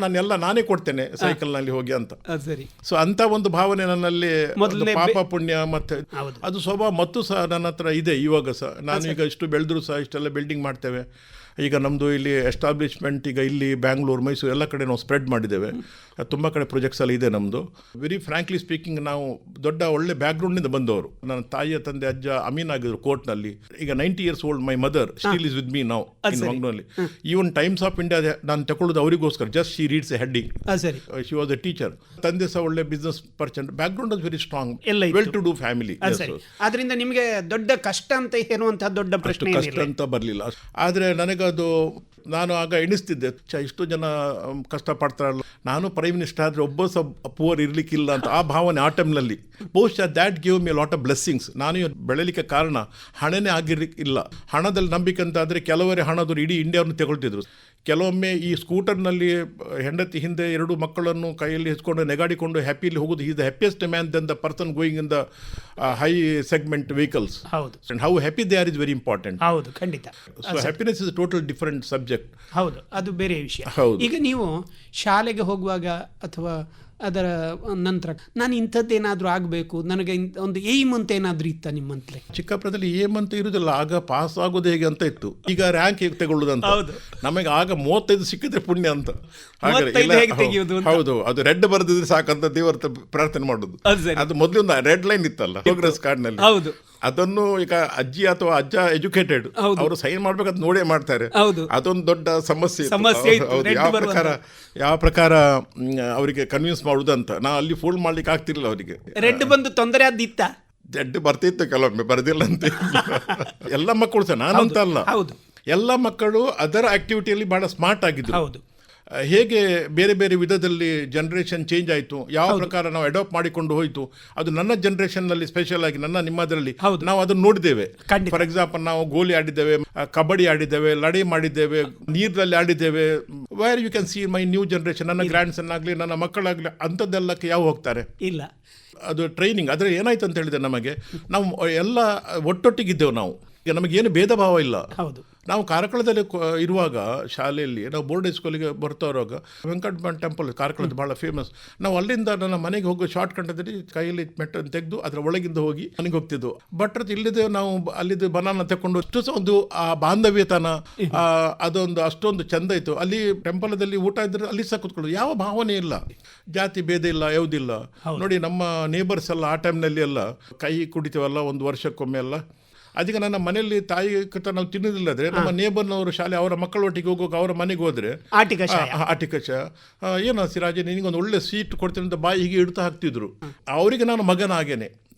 Speaker 2: ನಾನೇ ಕೊಡ್ತೇನೆ ಸೈಕಲ್ನಲ್ಲಿ ಹೋಗಿ ಅಂತ.
Speaker 1: ಅದು ಸರಿ.
Speaker 2: ಸೊ ಅಂತ ಒಂದು ಭಾವನೆ ನನ್ನಲ್ಲಿ,
Speaker 1: ಮೊದಲನೇ
Speaker 2: ಪಾಪ ಪುಣ್ಯ ಮತ್ತೆ
Speaker 1: ಹೌದು.
Speaker 2: ಅದು ಸ್ವಭಾವ ಮತ್ತು ಸಹ ನನ್ನ ಹತ್ರ ಇದೆ ಇವಾಗ ಸಹ. ನಾನು ಈಗ ಇಷ್ಟು ಬೆಳೆದ್ರು ಸಹ ಇಷ್ಟೆಲ್ಲ ಬಿಲ್ಡಿಂಗ್ ಮಾಡ್ತೇವೆ. ಈಗ ನಮ್ಮದು ಇಲ್ಲಿ ಎಸ್ಟಾಬ್ಲಿಷ್ಮೆಂಟ್ ಈಗ ಇಲ್ಲಿ ಬ್ಯಾಂಗ್ಳೂರು, ಮೈಸೂರು ಎಲ್ಲ ಕಡೆ ನಾವು ಸ್ಪ್ರೆಡ್ ಮಾಡಿದ್ದೇವೆ. ತುಂಬ ಕಡೆ ಪ್ರಾಜೆಕ್ಟ್ಸ್ ಎಲ್ಲ ಇದೆ ನಮ್ಮದು. ವೆರಿ ಫ್ರ್ಯಾಂಕ್ಲಿ ಸ್ಪೀಕಿಂಗ್, ನಾವು ದೊಡ್ಡ ಒಳ್ಳೆ ಬ್ಯಾಕ್ಗ್ರೌಂಡಿಂದ ಬಂದವರು. ನನ್ನ ತಾಯಿಯ ತಂದೆ ಅಜ್ಜ ಅಮೀನ್ ಆಗಿದ್ರು ಕೋರ್ಟ್ನಲ್ಲಿ. ಈಗ 90 years old my mother still is with me now in ಮಂಗ್ಳೂರಲ್ಲಿ. ಈವನ್ ಟೈಮ್ಸ್ ಆಫ್ ಇಂಡಿಯಾ ನಾನು ತಗೊಳ್ಳೋದು ಅವರಿಗೋಸ್ಕರ, just she reads a heading.
Speaker 1: ಅದು ಸರಿ.
Speaker 2: She was a teacher. ತಂದೆ ಸಹ ಒಳ್ಳೆ business person, background is very strong,
Speaker 1: ಎಲ್ಲ ಇತ್ತು.
Speaker 2: Well to do family.
Speaker 1: ಅದು ಸರಿ. ಆದ್ರಿಂದ ನಿಮಗೆ ದೊಡ್ಡ ಕಷ್ಟ ಅಂತ ಹೇಳುವಂತಹ ದೊಡ್ಡ ಪ್ರಶ್ನೆ
Speaker 2: ಕಷ್ಟ ಅಂತ ಬರಲಿಲ್ಲ. ಆದರೆ ನನಗದು, ನಾನು ಆಗ ಎಣಿಸ್ತಿದ್ದೆ, ಇಷ್ಟು ಜನ ಕಷ್ಟಪಡ್ತಾರಲ್ಲ, ನಾನು ಪ್ರೈಮ್ ಮಿನಿಸ್ಟರ್ ಆದರೆ ಒಬ್ಬ ಸಹ ಪುವರ್ ಇರಲಿಕ್ಕಿಲ್ಲ ಅಂತ. ಆ ಭಾವನೆ ಆ ಟೈಮ್ನಲ್ಲಿ ಬಹುಶಃ that give me lot of blessings. ನಾನು ಬೆಳಲಿಕ್ಕೆ ಕಾರಣ ಹಣನೇ ಆಗಿರಲಿಕ್ಕಿಲ್ಲ. ಹಣದಲ್ಲಿ ನಂಬಿಕೆ ಅಂತ ಆದರೆ ಕೆಲವರೇ ಹಣದವರು ಇಡೀ ಇಂಡಿಯಾವನ್ನು ತಗೊಳ್ತಿದ್ರು. ಕೆಲವೊಮ್ಮೆ ಈ ಸ್ಕೂಟರ್ನಲ್ಲಿ ಹೆಂಡತಿ ಹಿಂದೆ 2 ಮಕ್ಕಳನ್ನು ಕೈಯಲ್ಲಿ ಹೆಚ್ಕೊಂಡು ನೆಗಾಡಿಕೊಂಡು ಹ್ಯಾಪಿಲಿ ಹೋಗೋದು. Is the happiest man then the person going in the high segment vehicles.
Speaker 1: ಹೌದು.
Speaker 2: And how happy they are is very important.
Speaker 1: ಹೌದು, ಖಂಡಿತ.
Speaker 2: So happiness is total different subject.
Speaker 1: ಹೌದು, ಅದು ಬೇರೆ ವಿಷಯ.
Speaker 2: ಹೌದು.
Speaker 1: ಈಗ ನೀವು ಶಾಲೆಗೆ ಹೋಗುವಾಗ ಅಥವಾ ಅದರ ನಂತರ ನಾನು ಇಂಥದ್ದೇನಾದರೂ ಆಗಬೇಕು, ನನಗೆ ಒಂದು ಏಮ್ ಅಂತ ಏನಾದರೂ ಇತ್ತ ನಿಮ್ಮಂತಲೇ?
Speaker 2: ಚಿಕ್ಕಪ್ಪದಲ್ಲಿ ಏಮ್ ಅಂತ ಇರುವುದಿಲ್ಲ. ಆಗ ಪಾಸ್ ಆಗೋದು ಹೇಗೆ ಅಂತ ಇತ್ತು. ಈಗ ರ್ಯಾಂಕ್ ಹೇಗೆ ತಗೊಳ್ಳೋದಂತ.
Speaker 1: ಹೌದು.
Speaker 2: ನಮಗೆ ಆಗ 35 ಸಿಕ್ಕಿದ್ರೆ ಪುಣ್ಯ ಅಂತ.
Speaker 1: 35 ಹೇಗೆ ತೆಗೆಯೋದು ಅಂತ.
Speaker 2: ಹೌದು, ಅದು ರೆಡ್ ಬರೆದಿದ್ರೆ ಸಾಕಂತ ದೇವರ ಪ್ರಾರ್ಥನೆ ಮಾಡೋದು.
Speaker 1: ಅದು ಸರಿ.
Speaker 2: ಅದು ಮೊದಲೊಂದು ರೆಡ್ ಲೈನ್ ಇತ್ತಲ್ಲ ಪ್ರೋಗ್ರೆಸ್ ಕಾರ್ಡ್ನಲ್ಲಿ.
Speaker 1: ಹೌದು.
Speaker 2: ಅದನ್ನು ಈಗ ಅಜ್ಜಿ ಅಥವಾ ಅಜ್ಜ ಎಜುಕೇಟೆಡ್, ಅವರು ಸೈನ್ ಮಾಡ್ಬೇಕಂತ ನೋಡೇ ಮಾಡ್ತಾರೆ.
Speaker 1: ಹೌದು.
Speaker 2: ಅದೊಂದು ದೊಡ್ಡ ಸಮಸ್ಯೆ
Speaker 1: ಇತ್ತು.
Speaker 2: ಹೌದು. ಯಾವ ಪ್ರಕಾರ ಅವರಿಗೆ ಕನ್ವಿನ್ಸ್ ಮಾಡುವುದಂತ. ನಾ ಅಲ್ಲಿ ಫೋಲ್ಡ್ ಮಾಡ್ಲಿಕ್ಕೆ ಆಗ್ತಿರ್ಲಿಲ್ಲ ಅವರಿಗೆ.
Speaker 1: ರೆಡ್ ಬಂದು ತೊಂದರೆ ಆದಿತ್ತ?
Speaker 2: ರೆಡ್ ಬರ್ತಿತ್ತು, ಕೆಲವೊಮ್ಮೆ ಬರೆದಿಲ್ಲ ಅಂತ. ಎಲ್ಲ ಮಕ್ಕಳು ಸಹ, ನಾನಂತ ಅಲ್ಲ,
Speaker 1: ಹೌದು,
Speaker 2: ಎಲ್ಲ ಮಕ್ಕಳು ಅದರ ಆಕ್ಟಿವಿಟಿಯಲ್ಲಿ ಬಹಳ ಸ್ಮಾರ್ಟ್ ಆಗಿದ್ರು.
Speaker 1: ಹೌದು.
Speaker 2: ಹೇಗೆ ಬೇರೆ ಬೇರೆ ವಿಧದಲ್ಲಿ ಜನರೇಷನ್ ಚೇಂಜ್ ಆಯಿತು, ಯಾವ ಪ್ರಕಾರ ನಾವು ಅಡಾಪ್ಟ್ ಮಾಡಿಕೊಂಡು ಹೋಯಿತು, ಅದು ನನ್ನ ಜನರೇಷನ್ನಲ್ಲಿ ಸ್ಪೆಷಲ್ ಆಗಿ ನಿಮ್ಮದರಲ್ಲಿ ನಾವು ಅದನ್ನು ನೋಡಿದ್ದೇವೆ. ಫಾರ್ ಎಕ್ಸಾಂಪಲ್, ನಾವು ಗೋಲಿ ಆಡಿದ್ದೇವೆ, ಕಬಡ್ಡಿ ಆಡಿದ್ದೇವೆ, ಲಡಿ ಮಾಡಿದ್ದೇವೆ, ನೀರಿನಲ್ಲಿ ಆಡಿದ್ದೇವೆ. Where you can see my new generation, ನನ್ನ ಗ್ರ್ಯಾಂಡ್ ಸನ್ ಆಗಲಿ, ನನ್ನ ಮಕ್ಕಳಾಗಲಿ, ಅಂಥದ್ದೆಲ್ಲಕ್ಕೆ ಯಾವ ಹೋಗ್ತಾರೆ
Speaker 1: ಇಲ್ಲ.
Speaker 2: ಅದು ಟ್ರೈನಿಂಗ್. ಆದರೆ ಏನಾಯ್ತು ಅಂತ ಹೇಳಿದರೆ, ನಮಗೆ ನಾವು ಎಲ್ಲ ಒಟ್ಟೊಟ್ಟಿಗಿದ್ದೆವು. ನಾವು ಈಗ ನಮಗೇನು ಭೇದ ಭಾವ ಇಲ್ಲ.
Speaker 1: ಹೌದು.
Speaker 2: ನಾವು ಕಾರ್ಕಳದಲ್ಲಿ ಇರುವಾಗ ಶಾಲೆಯಲ್ಲಿ ನಾವು ಬೋರ್ಡ್ ಸ್ಕೂಲಿಗೆ ಬರ್ತಾ ಇರುವಾಗ ವೆಂಕಟರಮಣ ಟೆಂಪಲ್ ಕಾರ್ಕಳದ ಭಾಳ ಫೇಮಸ್. ನಾವು ಅಲ್ಲಿಂದ ನನ್ನ ಮನೆಗೆ ಹೋಗೋ ಶಾರ್ಟ್ ಕಟ್ಟದಲ್ಲಿ ಕೈಯಲ್ಲಿ ಮೆಟ್ಟನ್ನು ತೆಗೆದು ಅದರ ಒಳಗಿಂದ ಹೋಗಿ ಮನೆಗೆ ಹೋಗ್ತಿದ್ವು. ಬಟ್ ಇಲ್ಲಿದೆ ನಾವು ಅಲ್ಲಿದ್ದು ಬನಾನ ತಗೊಂಡು ಅಷ್ಟು ಸಹ ಒಂದು ಆ ಬಾಂಧವ್ಯತನ, ಅದೊಂದು ಅಷ್ಟೊಂದು ಚೆಂದ ಇತ್ತು. ಅಲ್ಲಿ ಟೆಂಪಲದಲ್ಲಿ ಊಟ ಇದ್ರೆ ಅಲ್ಲಿ ಸಹ ಕೂತ್ಕೊಳ್ಳೋದು, ಯಾವ ಭಾವನೆ ಇಲ್ಲ, ಜಾತಿ ಭೇದ ಇಲ್ಲ, ಯಾವುದಿಲ್ಲ. ನೋಡಿ, ನಮ್ಮ ನೇಬರ್ಸ್ ಎಲ್ಲ ಆ ಟೈಮ್ನಲ್ಲಿ ಎಲ್ಲ ಕೈ ಕುಡಿತೀವಲ್ಲ ಒಂದು ವರ್ಷಕ್ಕೊಮ್ಮೆ ಎಲ್ಲ. ಅದಕ್ಕೆ ನನ್ನ ಮನೆಯಲ್ಲಿ ತಾಯಿ ಕಥ ನಾವು ತಿನ್ನೋದಿಲ್ಲದ್ರೆ ನಮ್ಮ ನೇಬರ್ನವರು ಶಾಲೆ ಅವರ ಮಕ್ಕಳೊಟ್ಟಿಗೆ ಹೋಗೋಕೆ ಅವರ ಮನೆಗೆ ಹೋದರೆ ಆಟಿಕಶ ಏನೋ ಸಿರಾಜೆ ನಿನಗೊಂದು ಒಳ್ಳೆ ಸ್ವೀಟ್ ಕೊಡ್ತೀನಿ ಅಂತ ಬಾಯಿ ಹೀಗೆ ಇಡ್ತಾ ಹಾಕ್ತಿದ್ರು. ಅವರಿಗೆ ನಾನು ಮಗನ ಹಾಗೇನೆ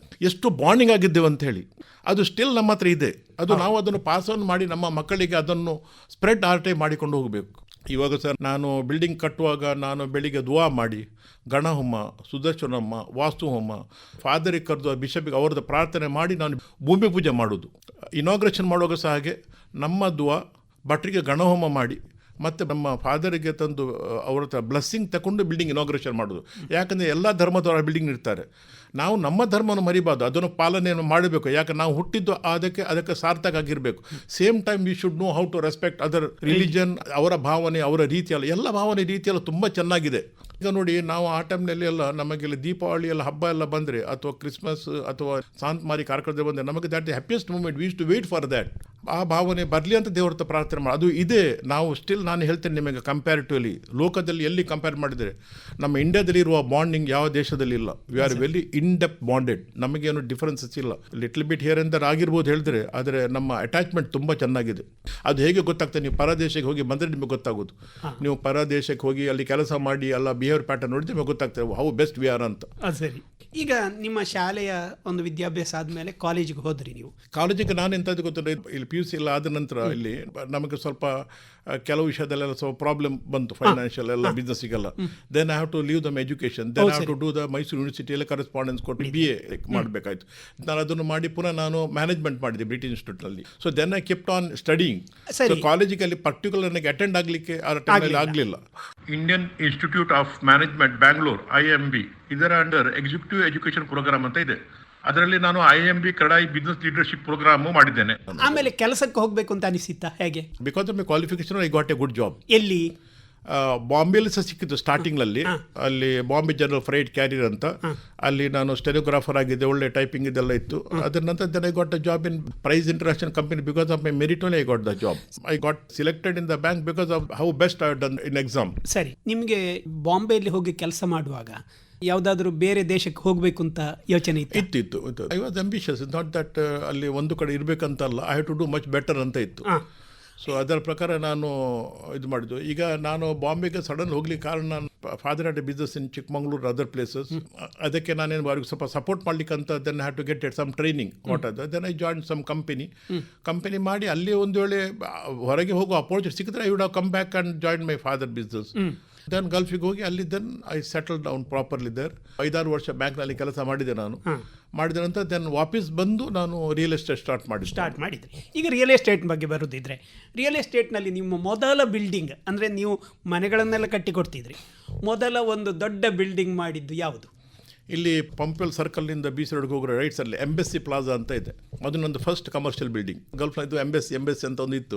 Speaker 2: ಎಷ್ಟು ಬಾಂಡಿಂಗ್ ಆಗಿದ್ದೇವೆ ಅಂತ ಹೇಳಿ ಅದು ಸ್ಟಿಲ್ ನಮ್ಮ ಹತ್ರ ಇದೆ. ಅದು ನಾವು ಅದನ್ನು ಪಾಸ್ ಆನ್ ಮಾಡಿ ನಮ್ಮ ಮಕ್ಕಳಿಗೆ ಅದನ್ನು ಸ್ಪ್ರೆಡ್ ಆರ್ಟೇ ಮಾಡಿಕೊಂಡು ಹೋಗಬೇಕು. ಇವಾಗ ಸರ್, ನಾನು ಬಿಲ್ಡಿಂಗ್ ಕಟ್ಟುವಾಗ ನಾನು ಬೆಳಿಗ್ಗೆ ದುವಾ ಮಾಡಿ, ಗಣಹೋಮ, ಸುದರ್ಶನಮ್ಮ, ವಾಸ್ತು ಹೋಮ, ಫಾದರಿಗೆ ಕರೆದು ಬಿಷಪಿಗೆ ಅವ್ರದ್ದು ಪ್ರಾರ್ಥನೆ ಮಾಡಿ ನಾನು ಭೂಮಿ ಪೂಜೆ ಮಾಡೋದು. ಇನಾಗ್ರೇಷನ್ ಮಾಡುವಾಗ ಸಹ ಹಾಗೆ ನಮ್ಮ ದುವಾ, ಭಟ್ರಿಗೆ ಗಣಹೋಮ ಮಾಡಿ, ಮತ್ತು ನಮ್ಮ ಫಾದರಿಗೆ ತಂದು ಅವ್ರ ಹತ್ರ ಬ್ಲೆಸ್ಸಿಂಗ್ ತಗೊಂಡು ಬಿಲ್ಡಿಂಗ್ ಇನಾಗ್ರೇಷನ್ ಮಾಡೋದು. ಯಾಕಂದರೆ ಎಲ್ಲ ಧರ್ಮದವರ ಬಿಲ್ಡಿಂಗ್ ಇರ್ತಾರೆ. ನಾವು ನಮ್ಮ ಧರ್ಮವನ್ನು ಮರಿಬಾರ್ದು, ಅದನ್ನು ಪಾಲನೆಯನ್ನು ಮಾಡಬೇಕು. ಯಾಕೆ ನಾವು ಹುಟ್ಟಿದ್ದು ಅದಕ್ಕೆ ಸಾರ್ಥಕ ಆಗಿರಬೇಕು. Same time we should know how to respect other religion. ಅವರ ಭಾವನೆ, ಅವರ ರೀತಿಯಲ್ಲ, ಎಲ್ಲ ಭಾವನೆ ರೀತಿಯೆಲ್ಲ ತುಂಬ ಚೆನ್ನಾಗಿದೆ. ಈಗ ನೋಡಿ, ನಾವು ಆ ಟೈಮ್ನಲ್ಲಿ ಎಲ್ಲ ನಮಗೆಲ್ಲ ದೀಪಾವಳಿ ಎಲ್ಲ ಹಬ್ಬ ಎಲ್ಲ ಬಂದರೆ ಅಥವಾ ಕ್ರಿಸ್ಮಸ್ ಅಥವಾ ಸಾಂತ್ ಮಾರಿ ಕಾರ್ಯಕ್ರಮದಲ್ಲಿ ಬಂದರೆ ನಮಗೆ that the happiest moment. We use to wait for that. ಆ ಭಾವನೆ ಬರಲಿ ಅಂತ ದೇವ್ರ ಹತ್ರ ಪ್ರಾರ್ಥನೆ ಮಾಡಿ ಅದು ಇದೆ. ನಾವು ಸ್ಟಿಲ್, ನಾನು ಹೇಳ್ತೇನೆ ನಿಮಗೆ, ಕಂಪ್ಯಾರಿಟಿವ್ಲಿ ಲೋಕದಲ್ಲಿ ಎಲ್ಲಿ ಕಂಪೇರ್ ಮಾಡಿದರೆ ನಮ್ಮ ಇಂಡಿಯಾದಲ್ಲಿ ಇರುವ ಬಾಂಡಿಂಗ್ ಯಾವ ದೇಶದಲ್ಲಿ ಇಲ್ಲ. We are very in deep bonded. ನಮಗೇನು ಡಿಫರೆನ್ಸಸ್ ಇಲ್ಲ. Little bit here and there ಆಗಿರ್ಬೋದು ಹೇಳಿದ್ರೆ, ಆದರೆ ನಮ್ಮ ಅಟ್ಯಾಚ್ಮೆಂಟ್ ತುಂಬ ಚೆನ್ನಾಗಿದೆ. ಅದು ಹೇಗೆ ಗೊತ್ತಾಗ್ತದೆ, ನೀವು ಪರದೇಶಕ್ಕೆ ಹೋಗಿ ಬಂದರೆ ನಿಮಗೆ ಗೊತ್ತಾಗೋದು. ನೀವು ಪರದೇಶಕ್ಕೆ ಹೋಗಿ ಅಲ್ಲಿ ಕೆಲಸ ಮಾಡಿ ಎಲ್ಲ ಬಿಹೇವಿಯರ್ ಪ್ಯಾಟರ್ನ್ ನೋಡಿದ್ರೆ ನಿಮಗೆ ಗೊತ್ತಾಗ್ತದೆ ಹೌ ಬೆಸ್ಟ್ ವಿ ಆರ್ ಅಂತ.
Speaker 1: ಸರಿ. ಈಗ ನಿಮ್ಮ ಶಾಲೆಯ ಒಂದು ವಿದ್ಯಾಭ್ಯಾಸ ಆದಮೇಲೆ ಕಾಲೇಜಿಗೆ ಹೋದ್ರಿ ನೀವು?
Speaker 2: ಕಾಲೇಜಿಗೆ ನಾನು ಎಂಥದ್ದು ಗೊತ್ತಿಲ್ಲ, ಇಲ್ಲಿ PUC ಎಲ್ಲ ಆದ ನಂತರ ಇಲ್ಲಿ ನಮಗೆ ಸ್ವಲ್ಪ ಕೆಲವು ವಿಷಯದಲ್ಲೆಲ್ಲ ಸ್ವಲ್ಪ ಪ್ರಾಬ್ಲಮ್ ಬಂತು, ಫೈನಾನ್ಷಿಯಲ್ ಎಲ್ಲ, ಬಿಸ್ನೆಸ್ಸಿಗೆಲ್ಲ. Then I have to leave them education. Then I have to do the Mysore ಯೂನಿವರ್ಸಿಟಿಯಲ್ಲಿ ಕರೆಸ್ಪಾಂಡೆನ್ಸ್ ಕೊಟ್ಟು BA ಮಾಡಬೇಕಾಯ್ತು. ನಾನು ಅದನ್ನು ಮಾಡಿ ಪುನಃ ನಾನು ಮ್ಯಾನೇಜ್ಮೆಂಟ್ ಮಾಡಿದೆ ಬ್ರಿಟಿಷ್ ಇನ್ಸ್ಟಿಟ್ಯೂಟ್ನಲ್ಲಿ. So then I kept on studying. So ಕಾಲೇಜಿಗೆ ಅಲ್ಲಿ ಪರ್ಟಿಕ್ಯುಲರ್ ನನಗೆ ಅಟೆಂಡ್ ಆಗಲಿಕ್ಕೆ ಆ ಟೈಮಲ್ಲಿ ಆಗಲಿಲ್ಲ. Indian Institute of Management Bangalore, IMB ಇದರ ಅಂಡರ್ ಎಕ್ಸಿಕ್ಯೂಟಿವ್ ಎಜುಕೇಶನ್ ಪ್ರೋಗ್ರಾಮ್ ಅಂತ ಇದೆ. ಅದರಲ್ಲಿ ನಾನು IIMB ಕಡಾಯಿ ಬಿಸ್ನೆಸ್ ಲೀಡರ್ಶಿಪ್ ಪ್ರೋಗ್ರಾಮ್ ಮಾಡಿದ್ದೇನೆ.
Speaker 1: ಆಮೇಲೆ ಕೆಲಸಕ್ಕೆ ಹೋಗಬೇಕು ಅಂತ ಅನಿಸಿತ್ತಾ ಹೇಗೆ?
Speaker 2: Because of my qualification I got A good job.
Speaker 1: ಎಲ್ಲಿ?
Speaker 2: ಬಾಂಬೆಲಿ ಸಹ ಸಿಕ್ಕಿತ್ತು ಸ್ಟಾರ್ಟಿಂಗ್ನಲ್ಲಿ. ಅಲ್ಲಿ ಬಾಂಬೆ ಜನರಲ್ ಫ್ರೈಟ್ ಕ್ಯಾರಿಯರ್ ಅಂತ, ಅಲ್ಲಿ ನಾನು ಸ್ಟೆನೋಗ್ರಾಫರ್ ಆಗಿದ್ದೆ, ಒಳ್ಳೆ ಟೈಪಿಂಗ್ ಇದೆಲ್ಲ ಇತ್ತು. ಅದರ ನಂತರ then I got a job in price international company. Because of my merit only I got the job. I got selected in the bank because of how best I done in exam.
Speaker 1: ಸರಿ, ನಿಮಗೆ ಬಾಂಬೆಯಲ್ಲಿ ಹೋಗಿ ಕೆಲಸ ಮಾಡುವಾಗ ಯಾವುದಾದ್ರೂ ಬೇರೆ ದೇಶಕ್ಕೆ ಹೋಗಬೇಕು ಅಂತ ಯೋಚನೆ ಇತ್ತು?
Speaker 2: ಇತ್ತು. I was ambitious. Not that ಅಲ್ಲಿ ಒಂದು ಕಡೆ ಇರಬೇಕಂತಲ್ಲ, I have to do much better ಅಂತ ಇತ್ತು. ಸೊ ಅದರ ಪ್ರಕಾರ ನಾನು ಇದು ಮಾಡಿದ್ದು. ಈಗ ನಾನು ಬಾಂಬೆಗೆ ಸಡನ್ ಹೋಗ್ಲಿಕ್ಕೆ ಕಾರಣ, ನಾನು father had a business in Chikmagalur, other places. ಅದಕ್ಕೆ ನಾನೇನು ಅವ್ರಿಗೆ ಸ್ವಲ್ಪ ಸಪೋರ್ಟ್ ಮಾಡ್ಲಿಕ್ಕೆ ಅಂತ then have to get it some training. What ಅದು then I join some company ಮಾಡಿ ಅಲ್ಲಿ ಒಂದು ವೇಳೆ ಹೊರಗೆ ಹೋಗೋ ಅಪೋರ್ಚುನಿಟಿ ಸಿಕ್ಕಿದ್ರೆ I would have come back and join my father business. Then ಗಲ್ಫಿಗೆ ಹೋಗಿ ಅಲ್ಲಿ then I settle down properly there. 5-6 ವರ್ಷ ಬ್ಯಾಂಕ್ನಲ್ಲಿ ಕೆಲಸ ಮಾಡಿದೆ ನಾನು. ಮಾಡಿದ ನಂತರ ದೆನ್ ವಾಪಸ್ ಬಂದು ನಾನು ರಿಯಲ್ ಎಸ್ಟೇಟ್ ಸ್ಟಾರ್ಟ್ ಮಾಡಿದ್ರಿ.
Speaker 1: ಈಗ ರಿಯಲ್ ಎಸ್ಟೇಟ್ ಬಗ್ಗೆ ಬರೋದಿದ್ರೆ, ರಿಯಲ್ ಎಸ್ಟೇಟ್ನಲ್ಲಿ ನಿಮ್ಮ ಮೊದಲ ಬಿಲ್ಡಿಂಗ್, ಅಂದರೆ ನೀವು ಮನೆಗಳನ್ನೆಲ್ಲ ಕಟ್ಟಿಕೊಡ್ತಿದ್ರಿ, ಮೊದಲ ಒಂದು ದೊಡ್ಡ ಬಿಲ್ಡಿಂಗ್ ಮಾಡಿದ್ದು ಯಾವುದು?
Speaker 2: ಇಲ್ಲಿ ಪಂಪೆಲ್ ಸರ್ಕಲ್ನಿಂದ BC ರೋಡ್ಗೆ ಹೋಗೋ ರೈಟ್ಸಲ್ಲಿ ಎಂಬೆಸ್ಸಿ ಪ್ಲಾಜಾ ಅಂತ ಇದೆ. ಅದು ನಂದು ಫಸ್ಟ್ ಕಮರ್ಷಿಯಲ್ ಬಿಲ್ಡಿಂಗ್. ಗಲ್ಫ್ನ ಇದು ಎಂಬೆಸ್ಸಿ ಅಂತ ಒಂದು ಇತ್ತು.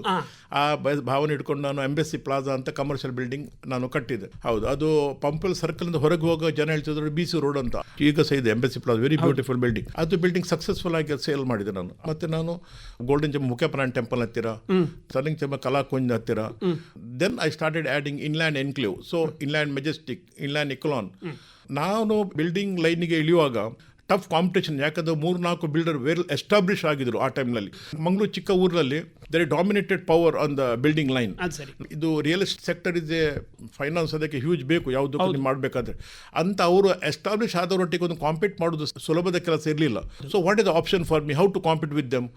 Speaker 2: ಆ ಭಾವನೆ ಇಟ್ಕೊಂಡು ನಾನು ಎಂಬೆಸ್ಸಿ ಪ್ಲಾಜಾ ಅಂತ ಕಮರ್ಷಿಯಲ್ ಬಿಲ್ಡಿಂಗ್ ನಾನು ಕಟ್ಟಿದೆ. ಹೌದು, ಅದು ಪಂಪೆಲ್ ಸರ್ಕಲ್ನಿಂದ ಹೊರಗೆ ಹೋಗೋ ಜನ ಹೇಳ್ತಿದ್ರು BC ರೋಡ್ ಅಂತ. ಈಗ ಸಹ ಇದೆ Embassy plaza, very beautiful building. ಅದು ಬಿಲ್ಡಿಂಗ್ ಸಕ್ಸಸ್ಫುಲ್ ಆಗಿ ಸೇಲ್ ಮಾಡಿದೆ ನಾನು. ಮತ್ತೆ ನಾನು ಗೋಲ್ಡನ್ ಚೆಂಬ ಮುಖ್ಯಪ್ರಾಣ ಟೆಂಪಲ್ ಹತ್ತಿರ, ಸಲಿಂಗ್ ಚೆಂಬ ಕಲಾಕುಂಜ್ ಹತ್ತಿರ. Then I started adding Inland Enclave, so Inland Majestic, Inland Ecolon. ನಾನು ಬಿಲ್ಡಿಂಗ್ ಲೈನಿಗೆ ಇಳಿಯುವಾಗ ಟಫ್ ಕಾಂಪಿಟೇಷನ್. ಯಾಕಂದ್ರೆ 3-4 ಬಿಲ್ಡರ್ ವೆಲ್ ಎಸ್ಟಾಬ್ಲಿಷ್ ಆಗಿದ್ರು ಆ ಟೈಮ್ನಲ್ಲಿ. ಮಂಗಳೂರು ಚಿಕ್ಕ ಊರಲ್ಲಿ there dominated power on the building line. ಇದು ರಿಯಲ್ ಎಸ್ಟೇಟ್ ಸೆಕ್ಟರ್ ಇದೆ, ಫೈನಾನ್ಸ್ ಅದಕ್ಕೆ ಹ್ಯೂಜ್ ಬೇಕು ಯಾವುದಕ್ಕೂ ನೀವು ಮಾಡಬೇಕಾದ್ರೆ ಅಂತ. ಅವರು ಎಸ್ಟಾಬ್ಲಿಷ್ ಆದವರೊಟ್ಟಿಗೆ ಒಂದು ಕಾಂಪೀಟ್ ಮಾಡೋದು ಸುಲಭದ ಕೆಲಸ ಇರಲಿಲ್ಲ. So what is the option for me, how to compete with them,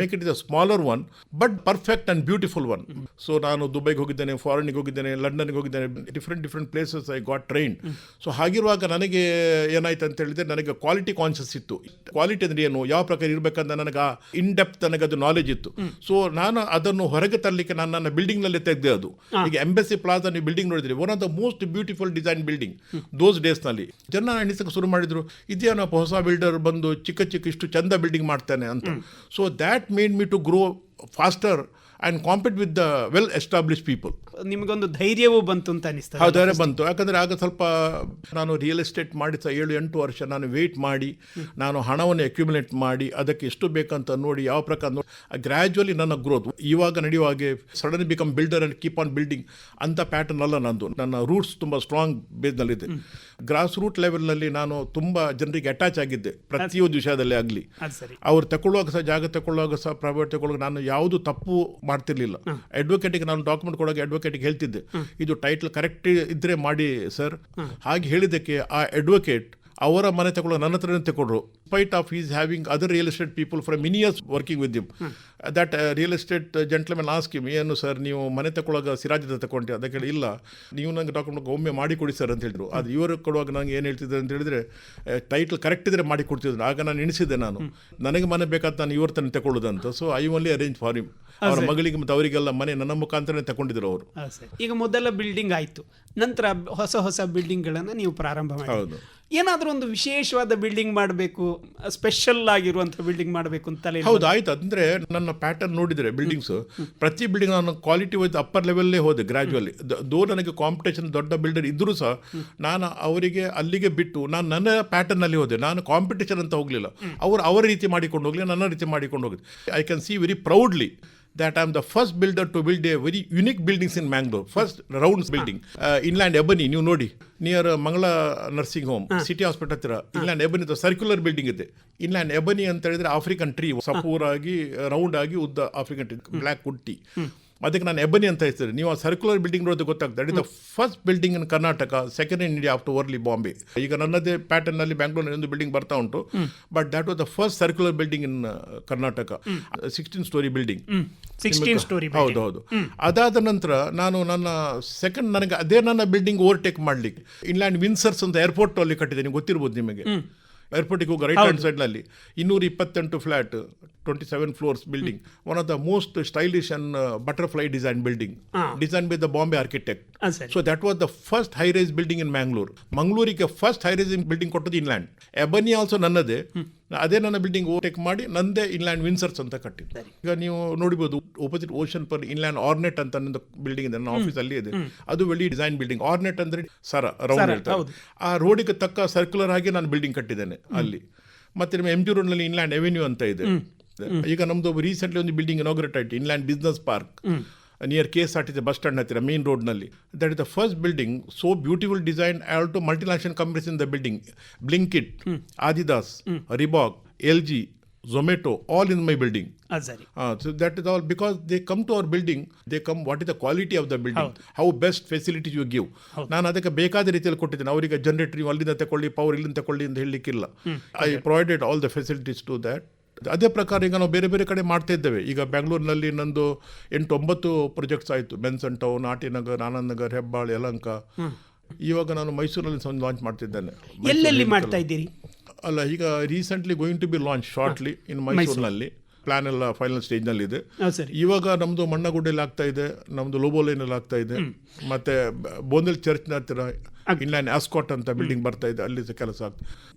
Speaker 2: make it is a smaller one but perfect and beautiful one. So ನಾನು ದುಬೈಗೆ ಹೋಗಿದ್ದೇನೆ, ಫಾರಿನ್ಗೆ ಹೋಗಿದ್ದೇನೆ, ಲಂಡನ್ಗೆ ಹೋಗಿದ್ದೇನೆ, different places I got train. So ಹಾಗಿರುವಾಗ ನನಗೆ ಏನಾಯ್ತು ಅಂತ ಹೇಳಿದ್ರೆ, ನನಗೆ ಕ್ವಾಲಿಟಿ ಕಾನ್ಷಿಯಸ್ ಇತ್ತು. ಕ್ವಾಲಿಟಿ ಅಂದರೆ ಏನು, ಯಾವ ಪ್ರಕಾರ ಇರಬೇಕಂತ ನನಗೆ ಇನ್ ಡೆಪ್ತ್ ನನಗೆ ಅದು ನಾಲೆಜ್ ಇತ್ತು. ಸೊ ನಾನು ಅದನ್ನು ಹೊರಗೆ ತರಲಿಕ್ಕೆ ನಾನು ನನ್ನ ಬಿಲ್ಡಿಂಗ್ನಲ್ಲಿ ತೆಗೆದೆ. ಅದು ಈಗ ಎಂಬೆಸ್ಸಿ ಪ್ಲಾಜಾ ನೀವು ಬಿಲ್ಡಿಂಗ್ ನೋಡಿದ್ರಿ, one of the most beautiful design building those ಡೇಸ್ನಲ್ಲಿ. ಜನ ಎಣಿಸಕ್ಕೆ ಶುರು ಮಾಡಿದ್ರು, ಇದೇನಪ್ಪ ಹೊಸ ಬಿಲ್ಡರ್ ಬಂದು ಚಿಕ್ಕ ಇಷ್ಟು ಚಂದ ಬಿಲ್ಡಿಂಗ್ ಮಾಡ್ತಾನೆ ಅಂತ. So that made me to grow faster and compete with the well establish people.
Speaker 1: ನಿಮಗೊಂದು ಧೈರ್ಯವೂ ಬಂತು ಅಂತ ಅನಿಸ್ತದೆ?
Speaker 2: ಹೌದು, ಧೈರ್ಯ ಬಂತು. ಯಾಕಂದರೆ ಆಗ ಸ್ವಲ್ಪ ನಾನು ರಿಯಲ್ ಎಸ್ಟೇಟ್ ಮಾಡಿ 7-8 ವರ್ಷ ನಾನು ವೆಯ್ಟ್ ಮಾಡಿ, ನಾನು ಹಣವನ್ನು ಅಕ್ಯುಮುಲೇಟ್ ಮಾಡಿ, ಅದಕ್ಕೆ ಎಷ್ಟು ಬೇಕಂತ ನೋಡಿ, ಯಾವ ಪ್ರಕಾರ ನೋಡಿ ಗ್ರ್ಯಾಜುವಲಿ ನನ್ನ ಗ್ರೋತ್. ಇವಾಗ ನಡೆಯುವಾಗೆ sudden become builder and keep on building ಅಂತ ಪ್ಯಾಟರ್ನ್ ಅಲ್ಲ ನಂದು. ನನ್ನ ರೂಟ್ಸ್ ತುಂಬ ಸ್ಟ್ರಾಂಗ್ ಬೇಸ್ನಲ್ಲಿದೆ. ಗ್ರಾಸ್ ರೂಟ್ ಲೆವೆಲ್ನಲ್ಲಿ ನಾನು ತುಂಬ ಜನರಿಗೆ ಅಟ್ಯಾಚ್ ಆಗಿದ್ದೆ ಪ್ರತಿಯೊಂದು ವಿಷಯದಲ್ಲೇ ಆಗಲಿ. ಅವ್ರು ತಗೊಳ್ಳುವಾಗ ಸಹ, ಜಾಗ ತಗೊಳ್ಳುವಾಗ ಸಹ, ಪ್ರೈವೇಟ್ ತಗೊಳ್ಳುವಾಗ ನಾನು ಯಾವುದು ತಪ್ಪು ಮಾಡ್ತಿರ್ಲಿಲ್ಲ. ಅಡ್ವೊಕೇಟಿಗೆ ನಾನು ಡಾಕ್ಯುಮೆಂಟ್ ಕೊಡೋಕೆ ಅಡ್ವೊಕೇಟಿಗೆ ಹೇಳ್ತಿದ್ದೆ, ಇದು ಟೈಟಲ್ ಕರೆಕ್ಟ್ ಇದ್ರೆ ಮಾಡಿ ಸರ್. ಹಾಗೆ ಹೇಳಿದ್ದಕ್ಕೆ ಆ ಅಡ್ವೊಕೇಟ್ ಅವರ ಮನೆ ತಗೊಳ್ಳೋ ನನ್ನ ಹತ್ರನೇ ತಗೊಂಡ್ರು. Spite of his having other real estate people from many years working with them. That real estate gentleman ask him, ಏನು ಸರ್ ನೀವು ಮನೆ ತಗೊಳ್ಳೋವಾಗ ಸಿರಾಜ್ ತಗೊಂಡು? ಅದಕ್ಕೆ ಇಲ್ಲ, ನೀವು ನನಗೆ ಡಾಕ್ಯುಮೆಂಟ್ ಒಮ್ಮೆ ಮಾಡಿ ಕೊಡಿ ಸರ್ ಅಂತ ಹೇಳಿದ್ರು. ಅದು ಇವರು ಕೊಡುವಾಗ ನನಗೆ ಏನು ಹೇಳ್ತಿದ್ರು ಅಂತ ಹೇಳಿದ್ರೆ, ಟೈಟಲ್ ಕರೆಕ್ಟ್ ಇದ್ರೆ ಮಾಡಿ ಕೊಡ್ತಿದ್ರು. ಆಗ ನಾನು ಎಣಿಸಿದ್ದೆ, ನನಗೆ ಮನೆ ಬೇಕಾದ ನಾನು ಇವ್ರ ತನಕ ತಗೊಳ್ಳೋದಂತ. So I only arrange for him. ಅವರ ಮಗಳಿಗೆ ಮತ್ತು ಅವರಿಗೆಲ್ಲ ಮನೆ ನನ್ನ ಮುಖಾಂತರನೇ ತಗೊಂಡಿದ್ರು ಅವರು.
Speaker 1: ಈಗ ಮೊದಲ ಬಿಲ್ಡಿಂಗ್ ಆಯಿತು, ನಂತರ ಹೊಸ ಬಿಲ್ಡಿಂಗ್ಗಳನ್ನು ನೀವು ಪ್ರಾರಂಭ ಮಾಡಿ.
Speaker 2: ಹೌದು.
Speaker 1: ಏನಾದರೂ ಒಂದು ವಿಶೇಷವಾದ ಬಿಲ್ಡಿಂಗ್ ಮಾಡಬೇಕು, ಸ್ಪೆಷಲ್ ಆಗಿರುವಂಥ ಬಿಲ್ಡಿಂಗ್ ಮಾಡಬೇಕು ಅಂತಲೇ?
Speaker 2: ಹೌದು, ಆಯ್ತು. ಅಂದರೆ ನನ್ನ ಪ್ಯಾಟರ್ನ್ ನೋಡಿದರೆ ಬಿಲ್ಡಿಂಗ್ಸ್, ಪ್ರತಿ ಬಿಲ್ಡಿಂಗ್ ನಾನು ಕ್ವಾಲಿಟಿ ವೈಸ್ ಅಪ್ಪರ್ ಲೆವೆಲ್ಲೇ ಹೋದೆ ಗ್ರ್ಯಾಜುವಲಿ. ದೋ ನನಗೆ ಕಾಂಪಿಟೇಷನ್ ದೊಡ್ಡ ಬಿಲ್ಡರ್ ಇದ್ದರೂ ಸಹ ನಾನು ಅವರಿಗೆ ಅಲ್ಲಿಗೆ ಬಿಟ್ಟು ನಾನು ನನ್ನ ಪ್ಯಾಟರ್ನಲ್ಲಿ ಹೋದೆ. ನಾನು ಕಾಂಪಿಟೇಷನ್ ಅಂತ ಹೋಗಲಿಲ್ಲ. ಅವರ ರೀತಿ ಮಾಡಿಕೊಂಡು ಹೋಗಲಿ, ನನ್ನ ರೀತಿ ಮಾಡಿಕೊಂಡು ಹೋಗಿದೆ. I can see very proudly that I am the first builder to build a very unique buildings in Mangalore. First rounds building. Inland Ebony, ನೀವು ನೋಡಿ, near Mangala nursing home, city hospital ಹತ್ತಿರ ಇನ್ಲ್ಯಾಂಡ್ ಎಬನಿ ಸರ್ಕ್ಯುಲರ್ ಬಿಲ್ಡಿಂಗ್ ಇದೆ. Inland ebony ಅಂತ ಹೇಳಿದ್ರೆ African tree, ಸಪೂರ್ ಆಗಿ round ಆಗಿ ಉದ್ದ African tree, black wood tree. ಅದಕ್ಕೆ ನಾನು ಎಬನಿ ಅಂತ ಹೇಳ್ತಾರೆ. ನೀವು ಆ ಸರ್ಕ್ಯುಲರ್ ಬಿಲ್ಡಿಂಗ್ ನೋಡೋದು ಗೊತ್ತಾಗ್ತದೆ. That is the first building in Karnataka, second in India after only Bombay. ಈಗ ನನ್ನದೇ ಪ್ಯಾಟರ್ನಲ್ಲಿ ಬ್ಯಾಂಗ್ಳೂರ್ನಲ್ಲಿ ಒಂದು ಬಿಲ್ಡಿಂಗ್ ಬರ್ತಾ ಉಂಟು, but that was the first circular building in Karnataka. 16 story building.
Speaker 1: 16 story.
Speaker 2: ಹೌದು. ಅದಾದ ನಂತರ ನಾನು ನನ್ನ ಸೆಕೆಂಡ್, ನನಗೆ ಅದೇ ನನ್ನ ಬಿಲ್ಡಿಂಗ್ ಓವರ್ಟೇಕ್ ಮಾಡಲಿಕ್ಕೆ ಇನ್ಲ್ಯಾಂಡ್ ವಿನ್ಸರ್ಸ್ ಅಂತ ಏರ್ಪೋರ್ಟ್ ಅಲ್ಲಿ ಕಟ್ಟಿದೆ. ನಿಮ್ಗೆ ಗೊತ್ತಿರ್ಬೋದು ನಿಮಗೆ. ಏರ್ಪೋರ್ಟಿಗೆ ಹೋಗೋ ರೈಟ್ ಹ್ಯಾಂಡ್ ಸೈಡ್ನಲ್ಲಿ 228 flat 27 floors building, one of the most stylish and butterfly design building, design by the Bombay architect. So that was the first high rise building in Mangalore. ಮಂಗಳೂರಿಗೆ ಫಸ್ಟ್ ಹೈ ರೈಸ್ ಬಿಲ್ಡಿಂಗ್ ಕೊಟ್ಟದ್ದು inland. Ebony also ನನ್ನದೇ, ಅದೇ ನನ್ನ building overtake ಮಾಡಿ ನಂದೇ inland ವಿನ್ಸರ್ಸ್ ಅಂತ ಕಟ್ಟಿದ್ದು. ಈಗ ನೀವು ನೋಡಿಬಹುದು opposite ocean per inland ornate ಅಂತ ನನ್ನ ಬಿಲ್ಡಿಂಗ್ ಇದೆ, ನನ್ನ ಆಫೀಸ್ ಅಲ್ಲಿ ಇದೆ. ಅದು ಒಳ್ಳೆ ಡಿಸೈನ್ ಬಿಲ್ಡಿಂಗ್. ಆರ್ನೆಟ್ ಅಂದ್ರೆ ಸರ ರೌಂಡ್ ಹೇಳ್ತಾರೆ. ಆ ರೋಡಿಗೆ ತಕ್ಕ ಸರ್ಕ್ಯುಲರ್ ಆಗಿ ನಾನು ಬಿಲ್ಡಿಂಗ್ ಕಟ್ಟಿದ್ದೇನೆ ಅಲ್ಲಿ. ಮತ್ತೆ ನಿಮ್ಮ MG ರೋಡ್ನಲ್ಲಿ ಇನ್ಲ್ಯಾಂಡ್ ಅವೆನ್ಯೂ ಅಂತ ಇದೆ. ಈಗ ನಮ್ದು ರೀಸೆಂಟ್ಲಿ ಒಂದು ಬಿಲ್ಡಿಂಗ್ ಇನಾಗ್ರೇಟ್ ಆಯ್ತು, Inland business park near KSRTC bus stand ಹತ್ತಿರ ಮೇನ್ ರೋಡ್ನಲ್ಲಿ. That is the first building, so beautiful design. All to multinational companies in the building, Blinkit, Adidas, Reebok, LG, Zomato, all in my building. So that is all because they come to our building, they come what is the quality of the building, how best facilities you give. ನಾನು ಅದಕ್ಕೆ ಬೇಕಾದ ರೀತಿಯಲ್ಲಿ ಕೊಟ್ಟಿದ್ದೇನೆ. ಅವರಿಗೆ generator ನೀವು ಅಲ್ಲಿಂದ ತಗೊಳ್ಳಿ, power ಇಲ್ಲಿಂದ ತಗೊಳ್ಳಿ ಅಂತ ಹೇಳಲಿಕ್ಕಿಲ್ಲ. I provided all the facilities to that. ಅದೇ ಪ್ರಕಾರ ಈಗ ನಾವು ಬೇರೆ ಬೇರೆ ಕಡೆ ಮಾಡ್ತಾ ಇದ್ದೇವೆ. ಈಗ ಬೆಂಗಳೂರಿನಲ್ಲಿ ನಂದು 8-9 ಪ್ರಾಜೆಕ್ಟ್ಸ್ ಆಯಿತು. ಬೆನ್ಸನ್ ಟೌನ್, ಆಟಿನಗರ್, ಆನಂದ್ ನಗರ್, ಹೆಬ್ಬಾಳ್, ಯಲಹಂಕ. ಇವಾಗ ನಾನು ಮೈಸೂರಿನಲ್ಲಿ ಒಂದು ಲಾಂಚ್ ಮಾಡ್ತಿದ್ದೇನೆ.
Speaker 1: ಎಲ್ಲೆಲ್ಲಿ ಮಾಡ್ತಾ ಇದ್ದೀರಿ?
Speaker 2: ಅಲ್ಲ, ಈಗ recently going to be launch shortly in ಮೈಸೂರಿನಲ್ಲಿ. ಪ್ಲಾನ್ ಎಲ್ಲ ಫೈನಲ್ ಸ್ಟೇಜ್ನಲ್ಲಿ ಇದೆ. ಇವಾಗ ನಮ್ಮದು ಮಣ್ಣಗುಡ್ಡೆಯಲ್ಲಿ ಆಗ್ತಾ ಇದೆ, ನಮ್ಮದು ಲೋಬೋಲೈನಲ್ಲಿ ಆಗ್ತಾ ಇದೆ, ಮತ್ತೆ ಬೋಂದಲ್ ಚರ್ಚ್ನ ಹತ್ತಿರ ಇನ್ಲ್ಯಾಂಡ್ ಆಸ್ಕಾಟ್ ಅಂತ ಬಿಲ್ಡಿಂಗ್ ಬರ್ತಾ ಇದೆ, ಅಲ್ಲಿ ಸಹ ಕೆಲಸ ಆಗ್ತದೆ.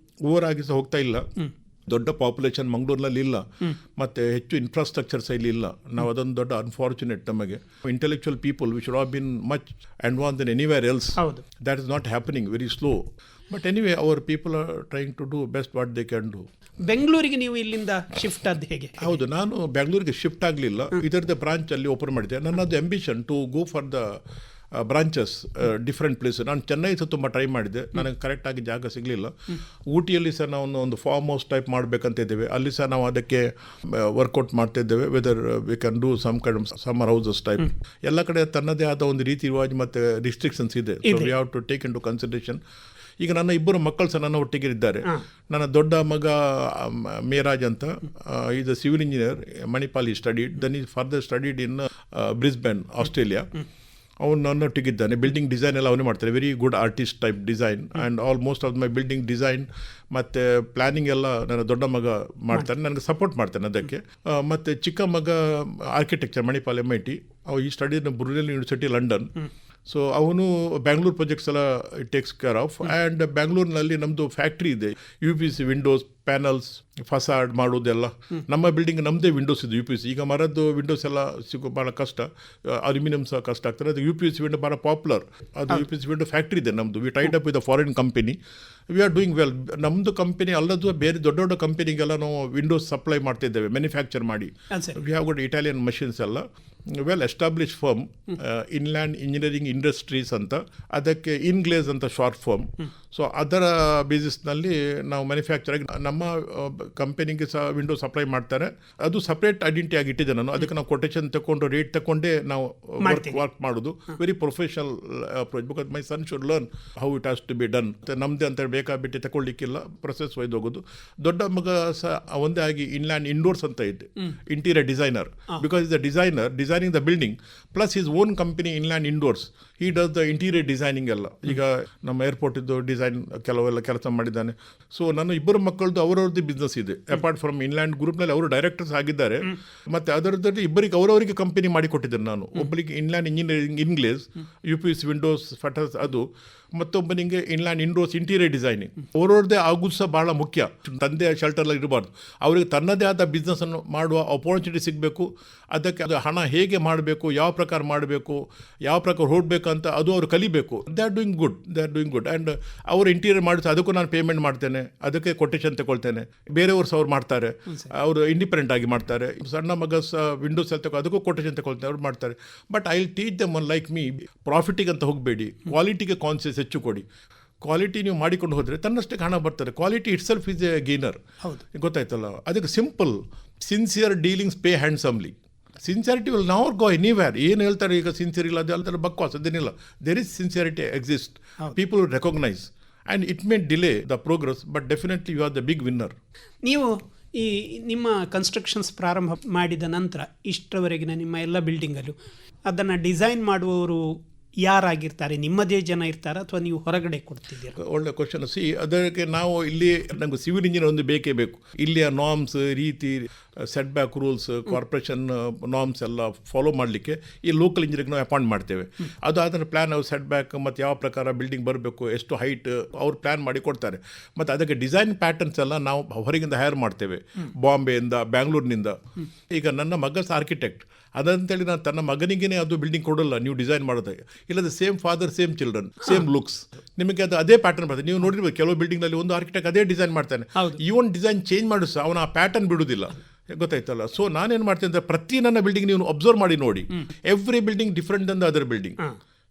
Speaker 2: ಓವರ್ ಆಗಿ ಸಹ ಹೋಗ್ತಾ ಇಲ್ಲ. ದೊಡ್ಡ ಪಾಪ್ಯುಲೇಷನ್ ಮಂಗಳೂರಿನಲ್ಲಿ ಇಲ್ಲ, ಮತ್ತೆ ಹೆಚ್ಚು ಇನ್ಫ್ರಾಸ್ಟ್ರಕ್ಚರ್ ಸಹ ಇಲ್ಲಿ ಇಲ್ಲ. ನಾವು ಅದೊಂದು ದೊಡ್ಡ ಅನ್ಫಾರ್ಚುನೇಟ್. ನಮಗೆ intellectual people we should have been much advance then anywhere else. That is not happening, very slow. But anyway our people are trying to do best what they can do.
Speaker 1: ಬೆಂಗಳೂರಿಗೆ ನೀವು ಇಲ್ಲಿಂದ shift ಆದ ಹೇಗೆ?
Speaker 2: ಹೌದು, ನಾನು ಬೆಂಗಳೂರಿಗೆ shift ಆಗಲಿಲ್ಲ. ಇದರದ್ದು ಬ್ರಾಂಚ್ ಅಲ್ಲಿ ಓಪನ್ ಮಾಡಿದೆ. ನನ್ನದು ambition to go for the branches different place. ನಾನು ಚೆನ್ನೈ ಸಹ ತುಂಬ ಟ್ರೈ ಮಾಡಿದೆ, ನನಗೆ ಕರೆಕ್ಟಾಗಿ ಜಾಗ ಸಿಗಲಿಲ್ಲ. ಊಟಿಯಲ್ಲಿ ಸಹ ನಾವು ಒಂದು ಫಾರ್ಮ್ ಹೌಸ್ ಟೈಪ್ ಮಾಡಬೇಕಂತ ಇದ್ದೇವೆ. ಅಲ್ಲಿ ಸಹ ನಾವು ಅದಕ್ಕೆ ವರ್ಕೌಟ್ ಮಾಡ್ತಾ ಇದ್ದೇವೆ, whether we can do some kind summer houses type. ಎಲ್ಲ ಕಡೆ ತನ್ನದೇ ಆದ ಒಂದು ರೀತಿ ರಿವಾಜ್ ಮತ್ತು ರಿಸ್ಟ್ರಿಕ್ಷನ್ಸ್ ಇದೆ. So we have to take into consideration. ಈಗ ನನ್ನ 2 ಮಕ್ಕಳು ಸಹ ನನ್ನ ಒಟ್ಟಿಗೆ ಇದ್ದಾರೆ. ನನ್ನ ದೊಡ್ಡ ಮಗ ಮೇರಾಜ್ ಅಂತ, is a civil engineer, Manipal ಈ studied, then his further studied in Brisbane, Australia. ಅವನು ನನ್ನೊಟ್ಟಿಗಿದ್ದಾನೆ. ಬಿಲ್ಡಿಂಗ್ ಡಿಸೈನ್ ಎಲ್ಲ ಅವನೇ ಮಾಡ್ತಾರೆ. Very good artist type design and almost of my building design ಮತ್ತು ಪ್ಲ್ಯಾನಿಂಗ್ ಎಲ್ಲ ನನ್ನ ದೊಡ್ಡ ಮಗ ಮಾಡ್ತಾನೆ, ನನಗೆ ಸಪೋರ್ಟ್ ಮಾಡ್ತಾನೆ ಅದಕ್ಕೆ. ಮತ್ತು ಚಿಕ್ಕ ಮಗ ಆರ್ಕಿಟೆಕ್ಚರ್, ಮಣಿಪಾಲ್ MIT. ಈ ಸ್ಟಡಿ ಬ್ರುನೆಲ್ ಯೂನಿವರ್ಸಿಟಿ, ಲಂಡನ್. ಸೊ ಅವನು ಬ್ಯಾಂಗ್ಳೂರ್ ಪ್ರಾಜೆಕ್ಟ್ಸ್ ಎಲ್ಲ ಟೇಕ್ಸ್ ಕೇರ್ ಆಫ್. ಆ್ಯಂಡ್ ಬ್ಯಾಂಗ್ಳೂರಿನಲ್ಲಿ ನಮ್ಮದು ಫ್ಯಾಕ್ಟ್ರಿ ಇದೆ, UPC ವಿಂಡೋಸ್, ಪ್ಯಾನಲ್ಸ್, ಫಸಾಡ್ ಮಾಡೋದೆಲ್ಲ. ನಮ್ಮ ಬಿಲ್ಡಿಂಗ್ ನಮ್ಮದೇ ವಿಂಡೋಸ್ ಇದೆ UPC. ಈಗ ಮರದ್ದು ವಿಂಡೋಸ್ ಎಲ್ಲ ಸಿಗೋ ಭಾಳ ಕಷ್ಟ, ಅಲ್ಯೂಮಿನಿಯಂ ಸಹ ಕಷ್ಟ ಆಗ್ತದೆ. ಅದು UPC ವಿಂಡೋ ಭಾಳ ಪಾಪ್ಯುಲರ್. ಅದು UPC ವಿಂಡೋ ಫ್ಯಾಕ್ಟ್ರಿ ಇದೆ ನಮ್ಮದು. We tied up with a foreign company. We are doing well. ನಮ್ಮದು ಕಂಪನಿ ಅಲ್ಲದು ಬೇರೆ ದೊಡ್ಡ ದೊಡ್ಡ ಕಂಪನಿಗೆಲ್ಲ ನಾವು ವಿಂಡೋಸ್ ಸಪ್ಲೈ ಮಾಡ್ತಿದ್ದೇವೆ, ಮ್ಯಾನುಫ್ಯಾಕ್ಚರ್ ಮಾಡಿ. We have got Italian machines ಎಲ್ಲ. Well establish firm, Inland engineering industries ಅಂತ, ಅದಕ್ಕೆ ಇನ್ಗ್ಲೇಸ್ ಅಂತ ಶಾರ್ಟ್ ಫರ್ಮ್. ಸೊ ಅದರ ಬೇಸಿಸ್ನಲ್ಲಿ ನಾವು ಮ್ಯಾನುಫ್ಯಾಕ್ಚರ್ ಆಗಿ ನಮ್ಮ ಕಂಪನಿಗೆ ಸಹ ವಿಂಡೋ ಸಪ್ಲೈ ಮಾಡ್ತಾರೆ. ಅದು ಸಪ್ರೇಟ್ ಐಡೆಂಟಿಟಿ ಆಗಿ ಇಟ್ಟಿದ್ದೆ ನಾನು. ಅದಕ್ಕೆ ನಾವು ಕೊಟೇಶನ್ ತಗೊಂಡು ರೇಟ್ ತಗೊಂಡೇ ನಾವು ವರ್ಕ್ ಮಾಡೋದು. Very professional approach. Because my son should learn how it has to be done. ನಮ್ಮದೇ ಅಂತ ಬೇಕಾಬಿಟ್ಟು ತಗೊಳ್ಳಿಕ್ಕಿಲ್ಲ, ಪ್ರೊಸೆಸ್ ವೈದು ಹೋಗೋದು. ದೊಡ್ಡ ಮಗ ಸಹ ಒಂದೇ ಆಗಿ ಇನ್ಲ್ಯಾಂಡ್ ಇಂಡೋರ್ಸ್ ಅಂತ ಇದೆ, interior designer. Because is the designer designing the building plus his own company inland indoors. He does the interior designing ಎಲ್ಲ. ಈಗ ನಮ್ಮ ಏರ್ಪೋರ್ಟ್ ಇದ್ದು ಡಿಸೈನ್ ಕೆಲವೆಲ್ಲ ಕೆಲಸ ಮಾಡಿದ್ದಾನೆ. ಸೊ ನನ್ನ 2 ಮಕ್ಕಳದ್ದು ಅವರವ್ರದ್ದು ಬಿಸ್ನೆಸ್ ಇದೆ. ಅಪಾರ್ಟ್ ಫ್ರಮ್ ಇನ್ಲ್ಯಾಂಡ್ ಗ್ರೂಪ್ನಲ್ಲಿ ಅವರು ಡೈರೆಕ್ಟರ್ಸ್ ಆಗಿದ್ದಾರೆ. ಮತ್ತು ಅದರದ್ದು ಇಬ್ಬರಿಗೆ ಅವರವರಿಗೆ ಕಂಪನಿ ಮಾಡಿಕೊಟ್ಟಿದ್ದೇನೆ ನಾನು. ಒಬ್ಬರಿಗೆ ಇನ್ಲ್ಯಾಂಡ್ ಇಂಜಿನಿಯರಿಂಗ್ ಇಂಗ್ಲೇಸ್, UPC ವಿಂಡೋಸ್, ಫಟರ್ಸ್ ಅದು, ಮತ್ತೊಬ್ಬನಿಗೆ ಇನ್ಲ್ಯಾಂಡ್ ಇಂಡೋರ್ಸ್ ಇಂಟೀರಿಯರ್ ಡಿಸೈನಿಂಗ್. ಅವರವ್ರದ್ದೇ ಆಗೋದು ಸಹ ಭಾಳ ಮುಖ್ಯ. ತಂದೆ ಶೆಲ್ಟರ್ಲ ಇರಬಾರ್ದು. ಅವರಿಗೆ ತನ್ನದೇ ಆದ ಬಿಸ್ನೆಸ್ಸನ್ನು ಮಾಡುವ ಅಪಾರ್ಚುನಿಟಿ ಸಿಗಬೇಕು. ಅದಕ್ಕೆ ಅದು ಹಣ ಹೇಗೆ ಮಾಡಬೇಕು, ಯಾವ ಪ್ರಕಾರ ಮಾಡಬೇಕು, ಯಾವ ಪ್ರಕಾರ ಹೊರಡಬೇಕಂತ ಅದು ಅವರು ಕಲಿಬೇಕು. They are doing good. And ಅವರು ಇಂಟೀರಿಯರ್ ಮಾಡಿಸಿ ಅದಕ್ಕೂ ನಾನು ಪೇಮೆಂಟ್ ಮಾಡ್ತೇನೆ, ಅದಕ್ಕೆ ಕೊಟೇಶನ್ ತಗೊಳ್ತೇನೆ. ಬೇರೆಯವರು ಸಹ ಅವ್ರು ಮಾಡ್ತಾರೆ, ಅವರು ಇಂಡಿಪೆಂಡೆಂಟ್ ಆಗಿ ಮಾಡ್ತಾರೆ. ಸಣ್ಣ ಮಗ ಸಹ ವಿಂಡೋಸ್ ಎಲ್ಲ ಅದಕ್ಕೂ ಕೊಟೇಶನ್ ತಗೊಳ್ತೇನೆ, ಅವ್ರು ಮಾಡ್ತಾರೆ. But I will teach them like me, ಪ್ರಾಫಿಟಿಗೆ ಅಂತ ಹೋಗಬೇಡಿ, ಕ್ವಾಲಿಟಿಗೆ ಕಾನ್ಸಿಯಸ್ ಹೆಚ್ಚು ಕೊಡಿ. ಕ್ವಾಲಿಟಿ ನೀವು ಮಾಡಿಕೊಂಡು ಹೋದರೆ ತನ್ನಷ್ಟಕ್ಕೆ ಹಣ ಬರ್ತಾರೆ. Quality itself is a gainer. ಗೊತ್ತಾಯ್ತಲ್ಲ? ಅದಕ್ಕೆ simple, sincere dealings pay handsomely. Sincerity will not go anywhere. ಏನು ಹೇಳ್ತಾರೆ ಈಗ ಸಿನ್ಸಿಯರ್ ಇಲ್ಲ, ಅದು ಹೇಳ್ತಾರೆ ಬಕ್ವಾಸ್, ಅದೇನಿಲ್ಲ. There is sincerity exist. People will recognise and it may delay the progress, but definitely you are the big winner.
Speaker 1: ನೀವು ಈ ನಿಮ್ಮ ಕನ್ಸ್ಟ್ರಕ್ಷನ್ಸ್ ಪ್ರಾರಂಭ ಮಾಡಿದ ನಂತರ ಇಷ್ಟರವರೆಗಿನ ನಿಮ್ಮ ಎಲ್ಲ ಬಿಲ್ಡಿಂಗಲ್ಲೂ ಅದನ್ನು ಡಿಸೈನ್ ಮಾಡುವವರು ಯಾರಾಗಿರ್ತಾರೆ? ನಿಮ್ಮದೇ ಜನ ಇರ್ತಾರ ಅಥವಾ ನೀವು ಹೊರಗಡೆ ಕೊಡ್ತಿದ್ದೀರಾ?
Speaker 2: ಒಳ್ಳೆ ಕ್ವಶನ್. ಅದಕ್ಕೆ ನಾವು ಇಲ್ಲಿ ನಮಗೆ ಸಿವಿಲ್ ಇಂಜಿನಿಯರ್ ಒಂದು ಬೇಕೇ ಬೇಕು. ಇಲ್ಲಿಯ ನಾರ್ಮ್ಸ್, ರೀತಿ, set back rules, corporation norms ಎಲ್ಲ ಫಾಲೋ ಮಾಡಲಿಕ್ಕೆ ಈ ಲೋಕಲ್ ಇಂಜಿನಿಯರ್ಗೆ ನಾವು ಅಪಾಯಿಂಟ್ ಮಾಡ್ತೇವೆ. ಅದಾದ ಪ್ಲ್ಯಾನ್ ಅವ್ರು ಸೆಟ್ ಬ್ಯಾಕ್ ಮತ್ತು ಯಾವ ಪ್ರಕಾರ ಬಿಲ್ಡಿಂಗ್ ಬರಬೇಕು, ಎಷ್ಟು ಹೈಟ್, ಅವ್ರು ಪ್ಲ್ಯಾನ್ ಮಾಡಿ ಕೊಡ್ತಾರೆ. ಮತ್ತು ಅದಕ್ಕೆ ಡಿಸೈನ್ ಪ್ಯಾಟರ್ನ್ಸ್ ಎಲ್ಲ ನಾವು ಹೊರಗಿಂದ ಹೈರ್ ಮಾಡ್ತೇವೆ, ಬಾಂಬೆಯಿಂದ, ಬ್ಯಾಂಗ್ಳೂರಿನಿಂದ. ಈಗ ನನ್ನ ಮಗ ಆರ್ಕಿಟೆಕ್ಟ್, ಅದಂತೇಳಿ ನಾನು ತನ್ನ ಮಗನಿಗೇ ಅದು ಬಿಲ್ಡಿಂಗ್ ಕೊಡೋಲ್ಲ ನೀವು ಡಿಸೈನ್ ಮಾಡೋದು. ಇಲ್ಲದೆ same father, same children, same looks, ನಿಮಗೆ ಅದು ಅದೇ ಪ್ಯಾಟರ್ನ್ ಬರ್ತದೆ. ನೀವು ನೋಡಿರ್ಬೇಕು ಕೆಲವು ಬಿಲ್ಡಿಂಗ್ನಲ್ಲಿ ಒಂದು ಆರ್ಕಿಟೆಕ್ಟ್ ಅದೇ ಡಿಸೈನ್ ಮಾಡ್ತಾನೆ, ಇವನ್ ಡಿಸೈನ್ ಚೇಂಜ್ ಮಾಡಿಸ್ ಅವನ ಆ ಪ್ಯಾಟರ್ನ್ ಬಿಡುವುದಿಲ್ಲ, ಗೊತ್ತಾಯ್ತಲ್ಲ. ಸೊ ನಾನೇನು ಮಾಡ್ತೇನೆ ಅಂದರೆ ಪ್ರತಿ ನನ್ನ ಬಿಲ್ಡಿಂಗ್ ನೀವು ಅಬ್ಸರ್ವ್ ಮಾಡಿ ನೋಡಿ, every building different Dhan the other building.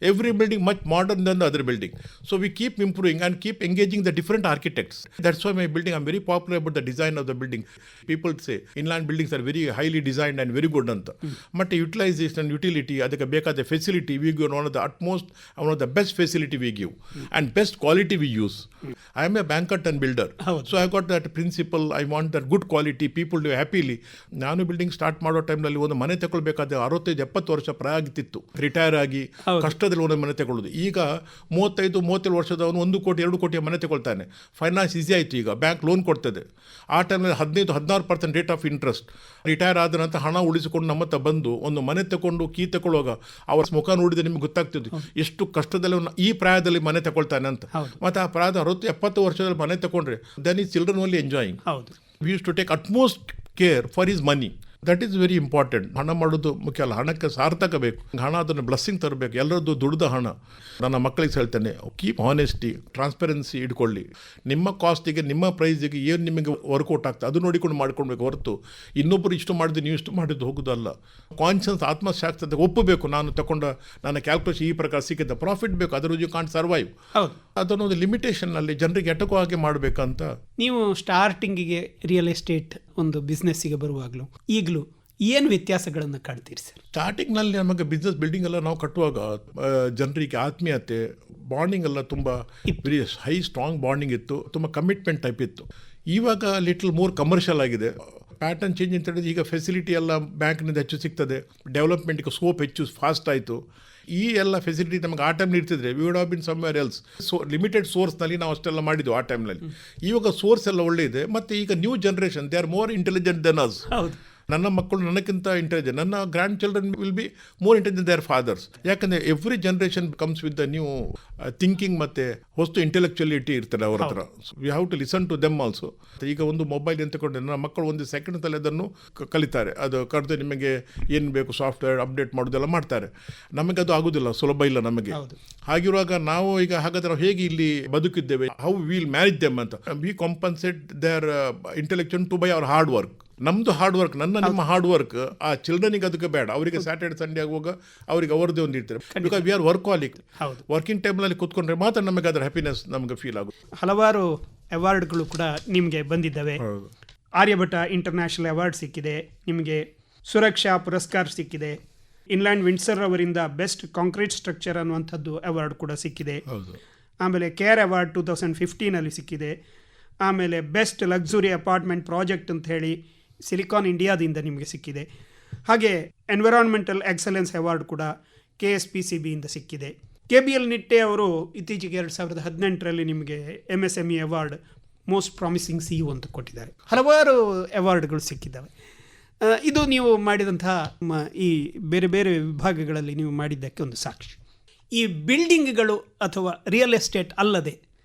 Speaker 2: Every building much modern than the other building. So we keep improving and keep engaging the different architects. That's why my building, I'm very popular about the design of the building. People say inland buildings are very highly designed and very good anta. But utilization, utility, adake bekada facility, we give one of the utmost, one of the best facility we give and best quality we use. I am a banker and builder. So I got that principle. I want that good quality, people do happily. ನಾನು building start ಮಾಡೋ ಟೈಮ್ನಲ್ಲಿ ಒಂದು ಮನೆ ತಗೊಳ್ಬೇಕಾದ್ರೆ 65-70 ವರ್ಷ ಪ್ರಾಯ ಆಗಿತ್ತು. Retire ಆಗಿ ಕಷ್ಟ ಒಂದು ಮನೆ ತಗೊಳ್ಳೋದು. ಈಗ 35-37 ವರ್ಷದವನು 1 ಕೋಟಿ 2 ಕೋಟಿಯ ಮನೆ ತಗೊಳ್ತಾನೆ. ಫೈನಾನ್ಸ್ ಈಸಿ ಆಯಿತು, ಈಗ ಬ್ಯಾಂಕ್ ಲೋನ್ ಕೊಡ್ತದೆ. ಆ ಟೈಮಲ್ಲಿ 15-16% ರೇಟ್ ಆಫ್ ಇಂಟ್ರೆಸ್ಟ್. ರಿಟೈರ್ ಆದ ನಂತರ ಹಣ ಉಳಿಸಿಕೊಂಡು ನಮ್ಮ ಹತ್ರ ಬಂದು ಒಂದು ಮನೆ ತಗೊಂಡು ಕೀ ತಗೊಳ್ಳುವಾಗ ಅವ್ರ ಮುಖ ನೋಡಿದರೆ ನಿಮ್ಗೆ ಗೊತ್ತಾಗ್ತಿದ್ದು ಎಷ್ಟು ಕಷ್ಟದಲ್ಲಿ ಈ ಪ್ರಾಯದಲ್ಲಿ ಮನೆ ತಗೊಳ್ತಾನೆ ಅಂತ. ಮತ್ತು ಆ ಪ್ರಾಯದ 60-70 ವರ್ಷದಲ್ಲಿ ಮನೆ ತಗೊಂಡ್ರೆ then is children only enjoying. We use to take utmost care for is money. That is very important. ಹಣ ಮಾಡೋದು ಮುಖ್ಯ ಅಲ್ಲ, ಹಣಕ್ಕೆ ಸಾರ್ಥಕ ಬೇಕು. ಹಣ ಅದನ್ನು ಬ್ಲೆಸ್ಸಿಂಗ್ ತರಬೇಕು, ಎಲ್ಲರದ್ದು ದುಡ್ದ ಹಣ. ನನ್ನ ಮಕ್ಕಳಿಗೆ ಹೇಳ್ತೇನೆ, ಕೀಪ್ ಹಾನೆಸ್ಟಿ, ಟ್ರಾನ್ಸ್ಪರೆನ್ಸಿ ಇಟ್ಕೊಳ್ಳಿ. ನಿಮ್ಮ ಕಾಸ್ಟಿಗೆ, ನಿಮ್ಮ ಪ್ರೈಸಿಗೆ ಏನು ನಿಮಗೆ ವರ್ಕೌಟ್ ಆಗ್ತದೆ ಅದು ನೋಡಿಕೊಂಡು ಮಾಡ್ಕೊಳ್ಬೇಕು ಹೊರತು ಇನ್ನೊಬ್ಬರು ಇಷ್ಟು ಮಾಡಿದ್ದು ನೀವು ಇಷ್ಟು ಮಾಡಿದ್ದು ಹೋಗೋದಲ್ಲ. ಕಾನ್ಷಿಯನ್ಸ್, ಆತ್ಮಶಾಸ್ತ್ರತೆ ಒಪ್ಪಬೇಕು. ನಾನು ತಗೊಂಡ ನನ್ನ ಕ್ಯಾಲ್ಕುಲೇಷನ್ ಈ ಪ್ರಕಾರ ಸಿಕ್ಕಿದ್ದ ಪ್ರಾಫಿಟ್ ಬೇಕು, ಅದರ ಯು ಕಾಂಟ್ ಸರ್ವೈವ್. ಅದನ್ನೊಂದು ಲಿಮಿಟೇಷನ್ನಲ್ಲಿ ಜನರಿಗೆ ಎಟಕೋ ಹಾಗೆ ಮಾಡಬೇಕಂತ.
Speaker 1: ನೀವು ಸ್ಟಾರ್ಟಿಂಗಿಗೆ ರಿಯಲ್ ಎಸ್ಟೇಟ್ ಒಂದು ಬಿಸ್ನೆಸ್ಸಿಗೆ ಬರುವಾಗಲೂ ಈಗಲೂ ಏನು ವ್ಯತ್ಯಾಸಗಳನ್ನು ಕಾಣ್ತೀರಿ ಸರ್?
Speaker 2: ಸ್ಟಾರ್ಟಿಂಗ್ನಲ್ಲಿ ನಮಗೆ ಬಿಸ್ನೆಸ್ ಬಿಲ್ಡಿಂಗ್ ಎಲ್ಲ ನಾವು ಕಟ್ಟುವಾಗ ಜನರಿಗೆ ಆತ್ಮೀಯತೆ, ಬಾಂಡಿಂಗ್ ಎಲ್ಲ ತುಂಬ ವೆರಿ ಹೈ ಸ್ಟ್ರಾಂಗ್ ಬಾಂಡಿಂಗ್ ಇತ್ತು, ತುಂಬ ಕಮಿಟ್ಮೆಂಟ್ ಟೈಪ್ ಇತ್ತು. ಇವಾಗ ಲಿಟಲ್ ಮೋರ್ ಕಮರ್ಷಿಯಲ್ ಆಗಿದೆ. ಪ್ಯಾಟರ್ನ್ ಚೇಂಜ್ ಅಂತ ಹೇಳಿದ್ರೆ ಈಗ ಫೆಸಿಲಿಟಿ ಎಲ್ಲ ಬ್ಯಾಂಕ್ನಿಂದ ಹೆಚ್ಚು ಸಿಗ್ತದೆ, ಡೆವಲಪ್ಮೆಂಟ್ಗೆ ಸ್ಕೋಪ್ ಹೆಚ್ಚು ಫಾಸ್ಟ್ ಆಯಿತು. ಈ ಎಲ್ಲ ಫೆಸಿಲಿಟಿ ನಮಗೆ ಆ ಟೈಮ್ಲಿ ಇರ್ತಿದ್ರೆ we would have been somewhere else. Limited ಸೋರ್ಸ್ನಲ್ಲಿ ನಾವು ಅಷ್ಟೆಲ್ಲ ಮಾಡಿದ್ದು ಆ ಟೈಮ್ನಲ್ಲಿ. ಇವಾಗ ಸೋರ್ಸ್ ಎಲ್ಲ ಒಳ್ಳೆ ಇದೆ. ಮತ್ತು ಈಗ new generation they are more intelligent than us. ನನ್ನ ಮಕ್ಕಳು ನನಗಿಂತ ಇಂಟೆಲಿಜೆಂಟ್, ನನ್ನ grandchildren will be more intelligent their fathers. ಯಾಕಂದರೆ every generation comes with the new thinking ಮತ್ತು ಹೊಸ್ತು ಇಂಟೆಲೆಕ್ಚುಯಾಲಿಟಿ ಇರ್ತಾರೆ ಅವ್ರ ಹತ್ರ. We have to listen to them also. ಈಗ ಒಂದು ಮೊಬೈಲ್ ಅಂತ ತಗೊಂಡ್ರೆ ನನ್ನ ಮಕ್ಕಳು ಒಂದು ಸೆಕೆಂಡ್ದಲ್ಲಿ ಅದನ್ನು ಕಲಿತಾರೆ. ಅದು ಕರೆದು ನಿಮಗೆ ಏನು ಬೇಕು ಸಾಫ್ಟ್ವೇರ್ ಅಪ್ಡೇಟ್ ಮಾಡೋದೆಲ್ಲ ಮಾಡ್ತಾರೆ. ನಮಗೆ ಅದು ಆಗೋದಿಲ್ಲ, ಸುಲಭ ಇಲ್ಲ ನಮಗೆ. ಹಾಗಿರುವಾಗ ನಾವು ಈಗ ಹಾಗಾದ್ರೆ ನಾವು ಹೇಗೆ ಇಲ್ಲಿ ಬದುಕಿದ್ದೇವೆ, ಹೌ ವಿಲ್ ಮ್ಯಾನೇಜ್ ದೆಮ್ ಅಂತ. We compensate their intellectual to by our hard work. ನಮ್ಮದು ಹಾರ್ಡ್ ವರ್ಕ್, ನಿಮ್ಮ ಹಾರ್ಡ್ ವರ್ಕ್ ಆ ಚಿಲ್ಡ್ರನಿಗೆ ಅದಕ್ಕೆ ಬೇಡ. ಅವರಿಗೆ ಸ್ಯಾಟರ್ಡೆ ಸಂಡೇ ಆಗುವಾಗ ಅವರಿಗೆ ಅವರದೇ ಒಂದು ಇರ್ತಾರೆ. Because we are workaholic. Working ಟೈಮ್ನಲ್ಲಿ ಕೂತ್ಕೊಂಡ್ರೆ ಮಾತ್ರ ನಮಗೆ ಅದರ ಹ್ಯಾಪಿನೆಸ್ ನಮಗೆ ಫೀಲ್ ಆಗುತ್ತೆ.
Speaker 1: ಹಲವಾರು ಅವಾರ್ಡ್ಗಳು ಕೂಡ ನಿಮಗೆ ಬಂದಿದ್ದಾವೆ. ಆರ್ಯಭಟ ಇಂಟರ್ನ್ಯಾಷನಲ್ ಅವಾರ್ಡ್ ಸಿಕ್ಕಿದೆ ನಿಮಗೆ, ಸುರಕ್ಷಾ ಪುರಸ್ಕಾರ ಸಿಕ್ಕಿದೆ, ಇನ್ಲ್ಯಾಂಡ್ ವಿಂಡ್ಸರ್ ಅವರಿಂದ ಬೆಸ್ಟ್ ಕಾಂಕ್ರೀಟ್ ಸ್ಟ್ರಕ್ಚರ್ ಅನ್ನುವಂಥದ್ದು ಅವಾರ್ಡ್ ಕೂಡ ಸಿಕ್ಕಿದೆ. ಆಮೇಲೆ ಕೇರ್ ಅವಾರ್ಡ್ 2015 ಸಿಕ್ಕಿದೆ. ಆಮೇಲೆ ಬೆಸ್ಟ್ ಲಕ್ಸುರಿ ಅಪಾರ್ಟ್ಮೆಂಟ್ ಪ್ರಾಜೆಕ್ಟ್ ಅಂತ ಹೇಳಿ ಸಿಲಿಕಾನ್ ಇಂಡಿಯಾದಿಂದ ನಿಮಗೆ ಸಿಕ್ಕಿದೆ. ಹಾಗೆ ಎನ್ವಿರಾನ್ಮೆಂಟಲ್ ಎಕ್ಸಲೆನ್ಸ್ ಅವಾರ್ಡ್ ಕೂಡ KSPCBಯಿಂದ ಸಿಕ್ಕಿದೆ. KBL ನಿಟ್ಟೆ ಅವರು ಇತ್ತೀಚೆಗೆ 2018 ನಿಮಗೆ MSME award most promising CEO ಅಂತ ಕೊಟ್ಟಿದ್ದಾರೆ. ಹಲವಾರು ಅವಾರ್ಡ್ಗಳು ಸಿಕ್ಕಿದ್ದಾವೆ. ಇದು ನೀವು ಮಾಡಿದಂತಹ ಈ ಬೇರೆ ಬೇರೆ ವಿಭಾಗಗಳಲ್ಲಿ ನೀವು ಮಾಡಿದ್ದಕ್ಕೆ ಒಂದು ಸಾಕ್ಷಿ. ಈ ಬಿಲ್ಡಿಂಗ್ಗಳು ಅಥವಾ ರಿಯಲ್ ಎಸ್ಟೇಟ್ ಅಲ್ಲದೆ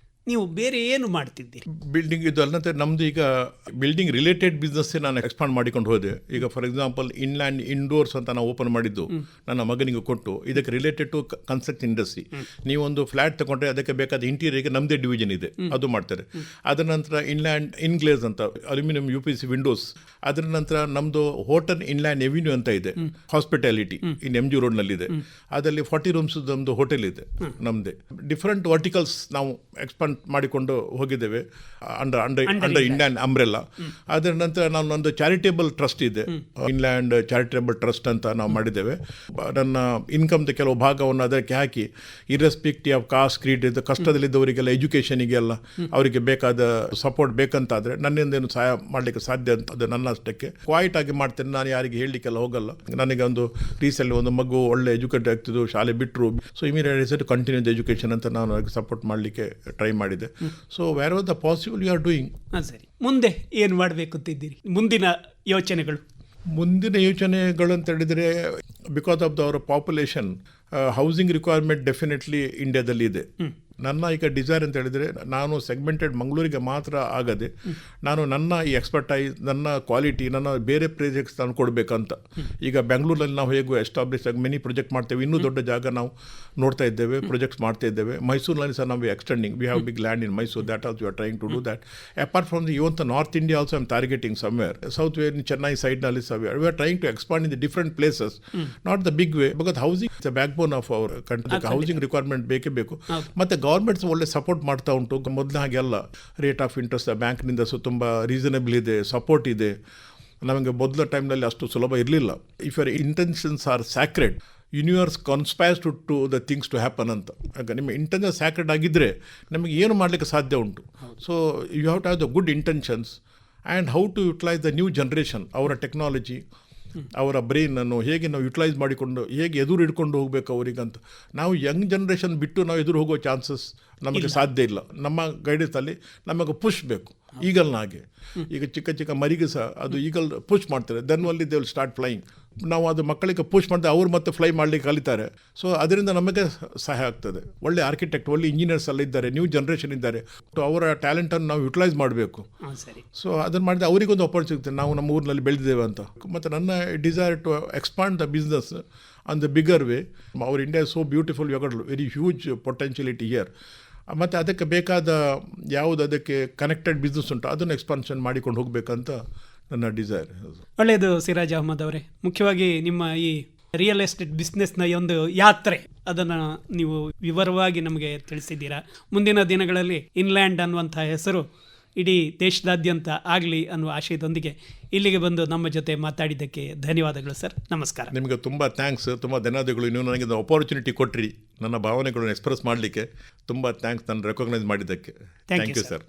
Speaker 1: ನೀವು ಬೇರೆ ಏನು ಮಾಡ್ತಿದ್ದೀರಿ?
Speaker 2: ಬಿಲ್ಡಿಂಗ್ ಇದು ಅಲ್ಲಂತೆ ನಮ್ಮದು ಈಗ ಬಿಲ್ಡಿಂಗ್ ರಿಲೇಟೆಡ್ ಬಿಸ್ನೆಸ್ಸೇ ನಾನು ಎಕ್ಸ್ಪಾಂಡ್ ಮಾಡಿಕೊಂಡು ಹೋದೆ. ಈಗ ಫಾರ್ ಎಕ್ಸಾಂಪಲ್ ಇನ್ಲ್ಯಾಂಡ್ ಇಂಡೋರ್ಸ್ ಅಂತ ನಾವು ಓಪನ್ ಮಾಡಿದ್ದು ನನ್ನ ಮಗನಿಗೆ ಕೊಟ್ಟು, ಇದಕ್ಕೆ ರಿಲೇಟೆಡ್ ಟು ಕನ್ಸ್ಟ್ರಕ್ಷನ್ ಇಂಡಸ್ಟ್ರಿ. ನೀವೊಂದು ಫ್ಲ್ಯಾಟ್ ತಗೊಂಡ್ರೆ ಅದಕ್ಕೆ ಬೇಕಾದ ಇಂಟೀರಿಯರ್ಗೆ ನಮ್ಮದೇ ಡಿವಿಷನ್ ಇದೆ, ಅದು ಮಾಡ್ತಾರೆ. ಅದರ ನಂತರ ಇನ್ಲ್ಯಾಂಡ್ ಇನ್ಗ್ಲೇಸ್ ಅಂತ ಅಲ್ಯೂಮಿನಿಯಂ UPVC ವಿಂಡೋಸ್. ಅದರ ನಂತರ ನಮ್ಮದು ಹೋಟೆಲ್ ಇನ್ಲ್ಯಾಂಡ್ ಎವಿನ್ಯೂ ಅಂತ ಇದೆ, ಹಾಸ್ಪಿಟಾಲಿಟಿ ಇನ್ MG ರೋಡ್ನಲ್ಲಿದೆ. ಅದರಲ್ಲಿ 40 ರೂಮ್ಸ್ ನಮ್ಮದು ಹೋಟೆಲ್ ಇದೆ ನಮ್ಮದೇ. ಡಿಫ್ರೆಂಟ್ ವರ್ಟಿಕಲ್ಸ್ ನಾವು ಎಕ್ಸ್ಪಾಂಡ್ ಡೆವಲಪ್ಮೆಂಟ್ ಮಾಡಿಕೊಂಡು ಹೋಗಿದ್ದೇವೆ ಅಂಡರ್ ಇಂಡಿಯನ್ ಅಂಬ್ರೆಲ್ಲಾ. ಅದರ ನಂತರ ನಾನು ಒಂದು ಚಾರಿಟೇಬಲ್ ಟ್ರಸ್ಟ್ ಇದೆ, ಇನ್ಲ್ಯಾಂಡ್ ಚಾರಿಟೇಬಲ್ ಟ್ರಸ್ಟ್ ಅಂತ ನಾವು ಮಾಡಿದ್ದೇವೆ. ನನ್ನ ಇನ್ಕಮ್ದ ಕೆಲವು ಭಾಗವನ್ನು ಅದಕ್ಕೆ ಹಾಕಿ ಇರ್ರೆಸ್ಪೆಕ್ಟಿವ್ ಆಫ್ ಕಾಸ್ಟ್ ಕ್ರೀಡ್ ಕಷ್ಟದಲ್ಲಿದ್ದವರಿಗೆಲ್ಲ ಎಜುಕೇಷನಿಗೆಲ್ಲ ಅವರಿಗೆ ಬೇಕಾದ ಸಪೋರ್ಟ್ ಬೇಕಂತಾದರೆ ನನ್ನಿಂದೇನು ಸಹಾಯ ಮಾಡಲಿಕ್ಕೆ ಸಾಧ್ಯ ಅಂತ ಅದು ನನ್ನ ಅಷ್ಟಕ್ಕೆ ಕ್ವೈಟ್ ಆಗಿ ಮಾಡ್ತೇನೆ. ನಾನು ಯಾರಿಗೆ ಹೇಳಲಿಕ್ಕೆಲ್ಲ ಹೋಗಲ್ಲ. ನನಗೆ ಒಂದು ರೀಸೆಂಟ್ಲಿ ಒಂದು ಮಗು ಒಳ್ಳೆ ಎಜುಕೇಟ್ ಆಗ್ತಿದ್ದು, ಶಾಲೆ ಬಿಟ್ಟರು, ಸೊ ಇಮಿಡಿಯೇಟ್ ಕಂಟಿನ್ಯೂ ಎಜುಕೇಷನ್ ಅಂತ ನಾನು ಅದಕ್ಕೆ ಸಪೋರ್ಟ್ ಮಾಡಲಿಕ್ಕೆ ಟ್ರೈ ಮಾಡಿದೆ. So where are the possible you are doing.
Speaker 1: ಸರಿ, ಮುಂದೆ ಏನು ಮಾಡಬೇಕು ಅಂತಿದ್ದೀರಿ? ಮುಂದಿನ ಯೋಚನೆಗಳು?
Speaker 2: ಮುಂದಿನ ಯೋಚನೆಗಳು ಅಂತ ಹೇಳಿದರೆ, because of our population housing requirement definitely ಇಂಡಿಯಾದಲ್ಲಿ ಇದೆ. ನನ್ನ ಈಗ ಡಿಸೈರ್ ಅಂತ ಹೇಳಿದರೆ, ನಾನು ಸೆಗ್ಮೆಂಟೆಡ್ ಮಂಗಳೂರಿಗೆ ಮಾತ್ರ ಆಗದೆ, ನಾನು ನನ್ನ ಈ ಎಕ್ಸ್ಪರ್ಟೈಸ್, ನನ್ನ ಕ್ವಾಲಿಟಿ, ನನ್ನ ಬೇರೆ ಪ್ರಾಜೆಕ್ಟ್ಸ್ ನಾನು ಕೊಡಬೇಕಂತ. ಈಗ ಬೆಂಗಳೂರಲ್ಲಿ ನಾವು ಹೇಗೂ ಎಸ್ಟಾಬ್ಲಿಷ್ ಆಗಿ ಮೆನಿ ಪ್ರಾಜೆಕ್ಟ್ ಮಾಡ್ತೇವೆ, ಇನ್ನೂ ದೊಡ್ಡ ಜಾಗ ನಾವು ನೋಡ್ತಾ ಇದ್ದೇವೆ, ಪ್ರಾಜೆಕ್ಟ್ಸ್ ಮಾಡ್ತಾ ಇದ್ದೇವೆ. ಮೈಸೂರಿನಲ್ಲಿ ಸಹ ನಾವು extending, we have big land in Mysuru, that also you are trying to do that. Apart from the even north India also I am targeting somewhere, south way Chennai ಸೈಡ್ನಲ್ಲಿ somewhere we are trying to expand in the different places, not the big way, because housing is the backbone of our country. Housing requirement ಬೇಕೇ ಬೇಕು. ಮತ್ತು governments ಒಳ್ಳೆ support ಮಾಡ್ತಾ ಉಂಟು. ಮೊದಲು ಹಾಗೆ ಅಲ್ಲ, ರೇಟ್ ಆಫ್ ಇಂಟ್ರೆಸ್ಟ್ ಬ್ಯಾಂಕ್ನಿಂದ ತುಂಬ ರೀಸನಬಲ್ ಇದೆ, ಸಪೋರ್ಟ್ ಇದೆ. ನಮಗೆ ಮೊದಲ ಟೈಮ್ನಲ್ಲಿ ಅಷ್ಟು ಸುಲಭ ಇರಲಿಲ್ಲ. If your intentions are sacred, universe conspires to the things to happen ಅಂತ. ಆಗ ನಿಮ್ಮ ಇಂಟೆನ್ಷನ್ ಸ್ಯಾಕ್ರೆಡ್ ಆಗಿದ್ದರೆ ನಮಗೆ ಏನು ಮಾಡಲಿಕ್ಕೆ ಸಾಧ್ಯ ಉಂಟು. So you have to have the good intentions and how to utilise the new generation, ಅವರ ಟೆಕ್ನಾಲಜಿ, ಅವರ ಬ್ರೈನನ್ನು ಹೇಗೆ ನಾವು ಯುಟಿಲೈಸ್ ಮಾಡಿಕೊಂಡು ಹೇಗೆ ಎದುರು ಹಿಡ್ಕೊಂಡು ಹೋಗಬೇಕು ಅವರಿಗಂತ. ನಾವು ಯಂಗ್ ಜನ್ರೇಷನ್ ಬಿಟ್ಟು ನಾವು ಎದುರು ಹೋಗೋ ಚಾನ್ಸಸ್ ನಮಗೆ ಸಾಧ್ಯ ಇಲ್ಲ. ನಮ್ಮ ಗೈಡೆನ್ಸಲ್ಲಿ ನಮಗೆ ಪುಷ್ ಬೇಕು, ಈಗಲ್ನ ಹಾಗೆ. ಈಗ ಚಿಕ್ಕ ಚಿಕ್ಕ ಮರಿಗೆ ಸಹ ಅದು ಈಗಲ್ ಪುಷ್ ಮಾಡ್ತಾರೆ, then only they will start flying. ನಾವು ಅದು ಮಕ್ಕಳಿಗೆ ಪುಷ್ ಮಾಡಿದ್ರೆ ಅವ್ರು ಮತ್ತೆ ಫ್ಲೈ ಮಾಡಲಿಕ್ಕೆ ಕಲಿತಾರೆ. ಸೊ ಅದರಿಂದ ನಮಗೆ ಸಹಾಯ ಆಗ್ತದೆ. ಒಳ್ಳೆ ಆರ್ಕಿಟೆಕ್ಟ್, ಒಳ್ಳೆ ಇಂಜಿನಿಯರ್ಸ್ ಎಲ್ಲ ಇದ್ದಾರೆ, ನ್ಯೂ ಜನ್ರೇಷನ್ ಇದ್ದಾರೆ. ಅವರ ಟ್ಯಾಲೆಂಟನ್ನು ನಾವು ಯುಟಿಲೈಸ್ ಮಾಡಬೇಕು. ಸೊ ಅದನ್ನು ಮಾಡಿದ್ರೆ ಅವರಿಗೊಂದು ಅಪರ್ಚುನಿಟಿ, ನಾವು ನಮ್ಮ ಊರಿನಲ್ಲಿ ಬೆಳೆದಿದ್ದೇವೆ ಅಂತ. ಮತ್ತು ನನ್ನ desire to expand the business on the bigger way. Our India is so beautiful, you got very huge potentiality here. ಮತ್ತು ಅದಕ್ಕೆ ಬೇಕಾದ ಯಾವುದು ಅದಕ್ಕೆ ಕನೆಕ್ಟೆಡ್ ಬಿಸ್ನೆಸ್ ಉಂಟು ಅದನ್ನು ಎಕ್ಸ್ಪಾನ್ಷನ್ ಮಾಡಿಕೊಂಡು ಹೋಗಬೇಕಂತ ನನ್ನ ಡಿಸೈರ್.
Speaker 1: ಒಳ್ಳೆಯದು ಸಿರಾಜ್ ಅಹಮದ್ ಅವರೇ. ಮುಖ್ಯವಾಗಿ ನಿಮ್ಮ ಈ ರಿಯಲ್ ಎಸ್ಟೇಟ್ ಬಿಸ್ನೆಸ್ನ ಒಂದು ಯಾತ್ರೆ, ಅದನ್ನು ನೀವು ವಿವರವಾಗಿ ನಮಗೆ ತಿಳಿಸಿದ್ದೀರಾ. ಮುಂದಿನ ದಿನಗಳಲ್ಲಿ ಇನ್ಲ್ಯಾಂಡ್ ಅನ್ನುವಂಥ ಹೆಸರು ಇಡೀ ದೇಶದಾದ್ಯಂತ ಆಗಲಿ ಅನ್ನುವ ಆಶಯದೊಂದಿಗೆ ಇಲ್ಲಿಗೆ ಬಂದು ನಮ್ಮ ಜೊತೆ ಮಾತಾಡಿದ್ದಕ್ಕೆ ಧನ್ಯವಾದಗಳು ಸರ್. ನಮಸ್ಕಾರ.
Speaker 2: ನಿಮಗೆ ತುಂಬ ಥ್ಯಾಂಕ್ಸ್, ತುಂಬ ಧನ್ಯವಾದಗಳು. ನೀವು ನನಗೆ ಅಪಾರ್ಚುನಿಟಿ ಕೊಟ್ರಿ ನನ್ನ ಭಾವನೆಗಳನ್ನು ಎಕ್ಸ್ಪ್ರೆಸ್ ಮಾಡಲಿಕ್ಕೆ. ತುಂಬ ಥ್ಯಾಂಕ್ಸ್, ನಾನು ರೆಕಗ್ನೈಸ್ ಮಾಡಿದ್ದಕ್ಕೆ. Thank you sir.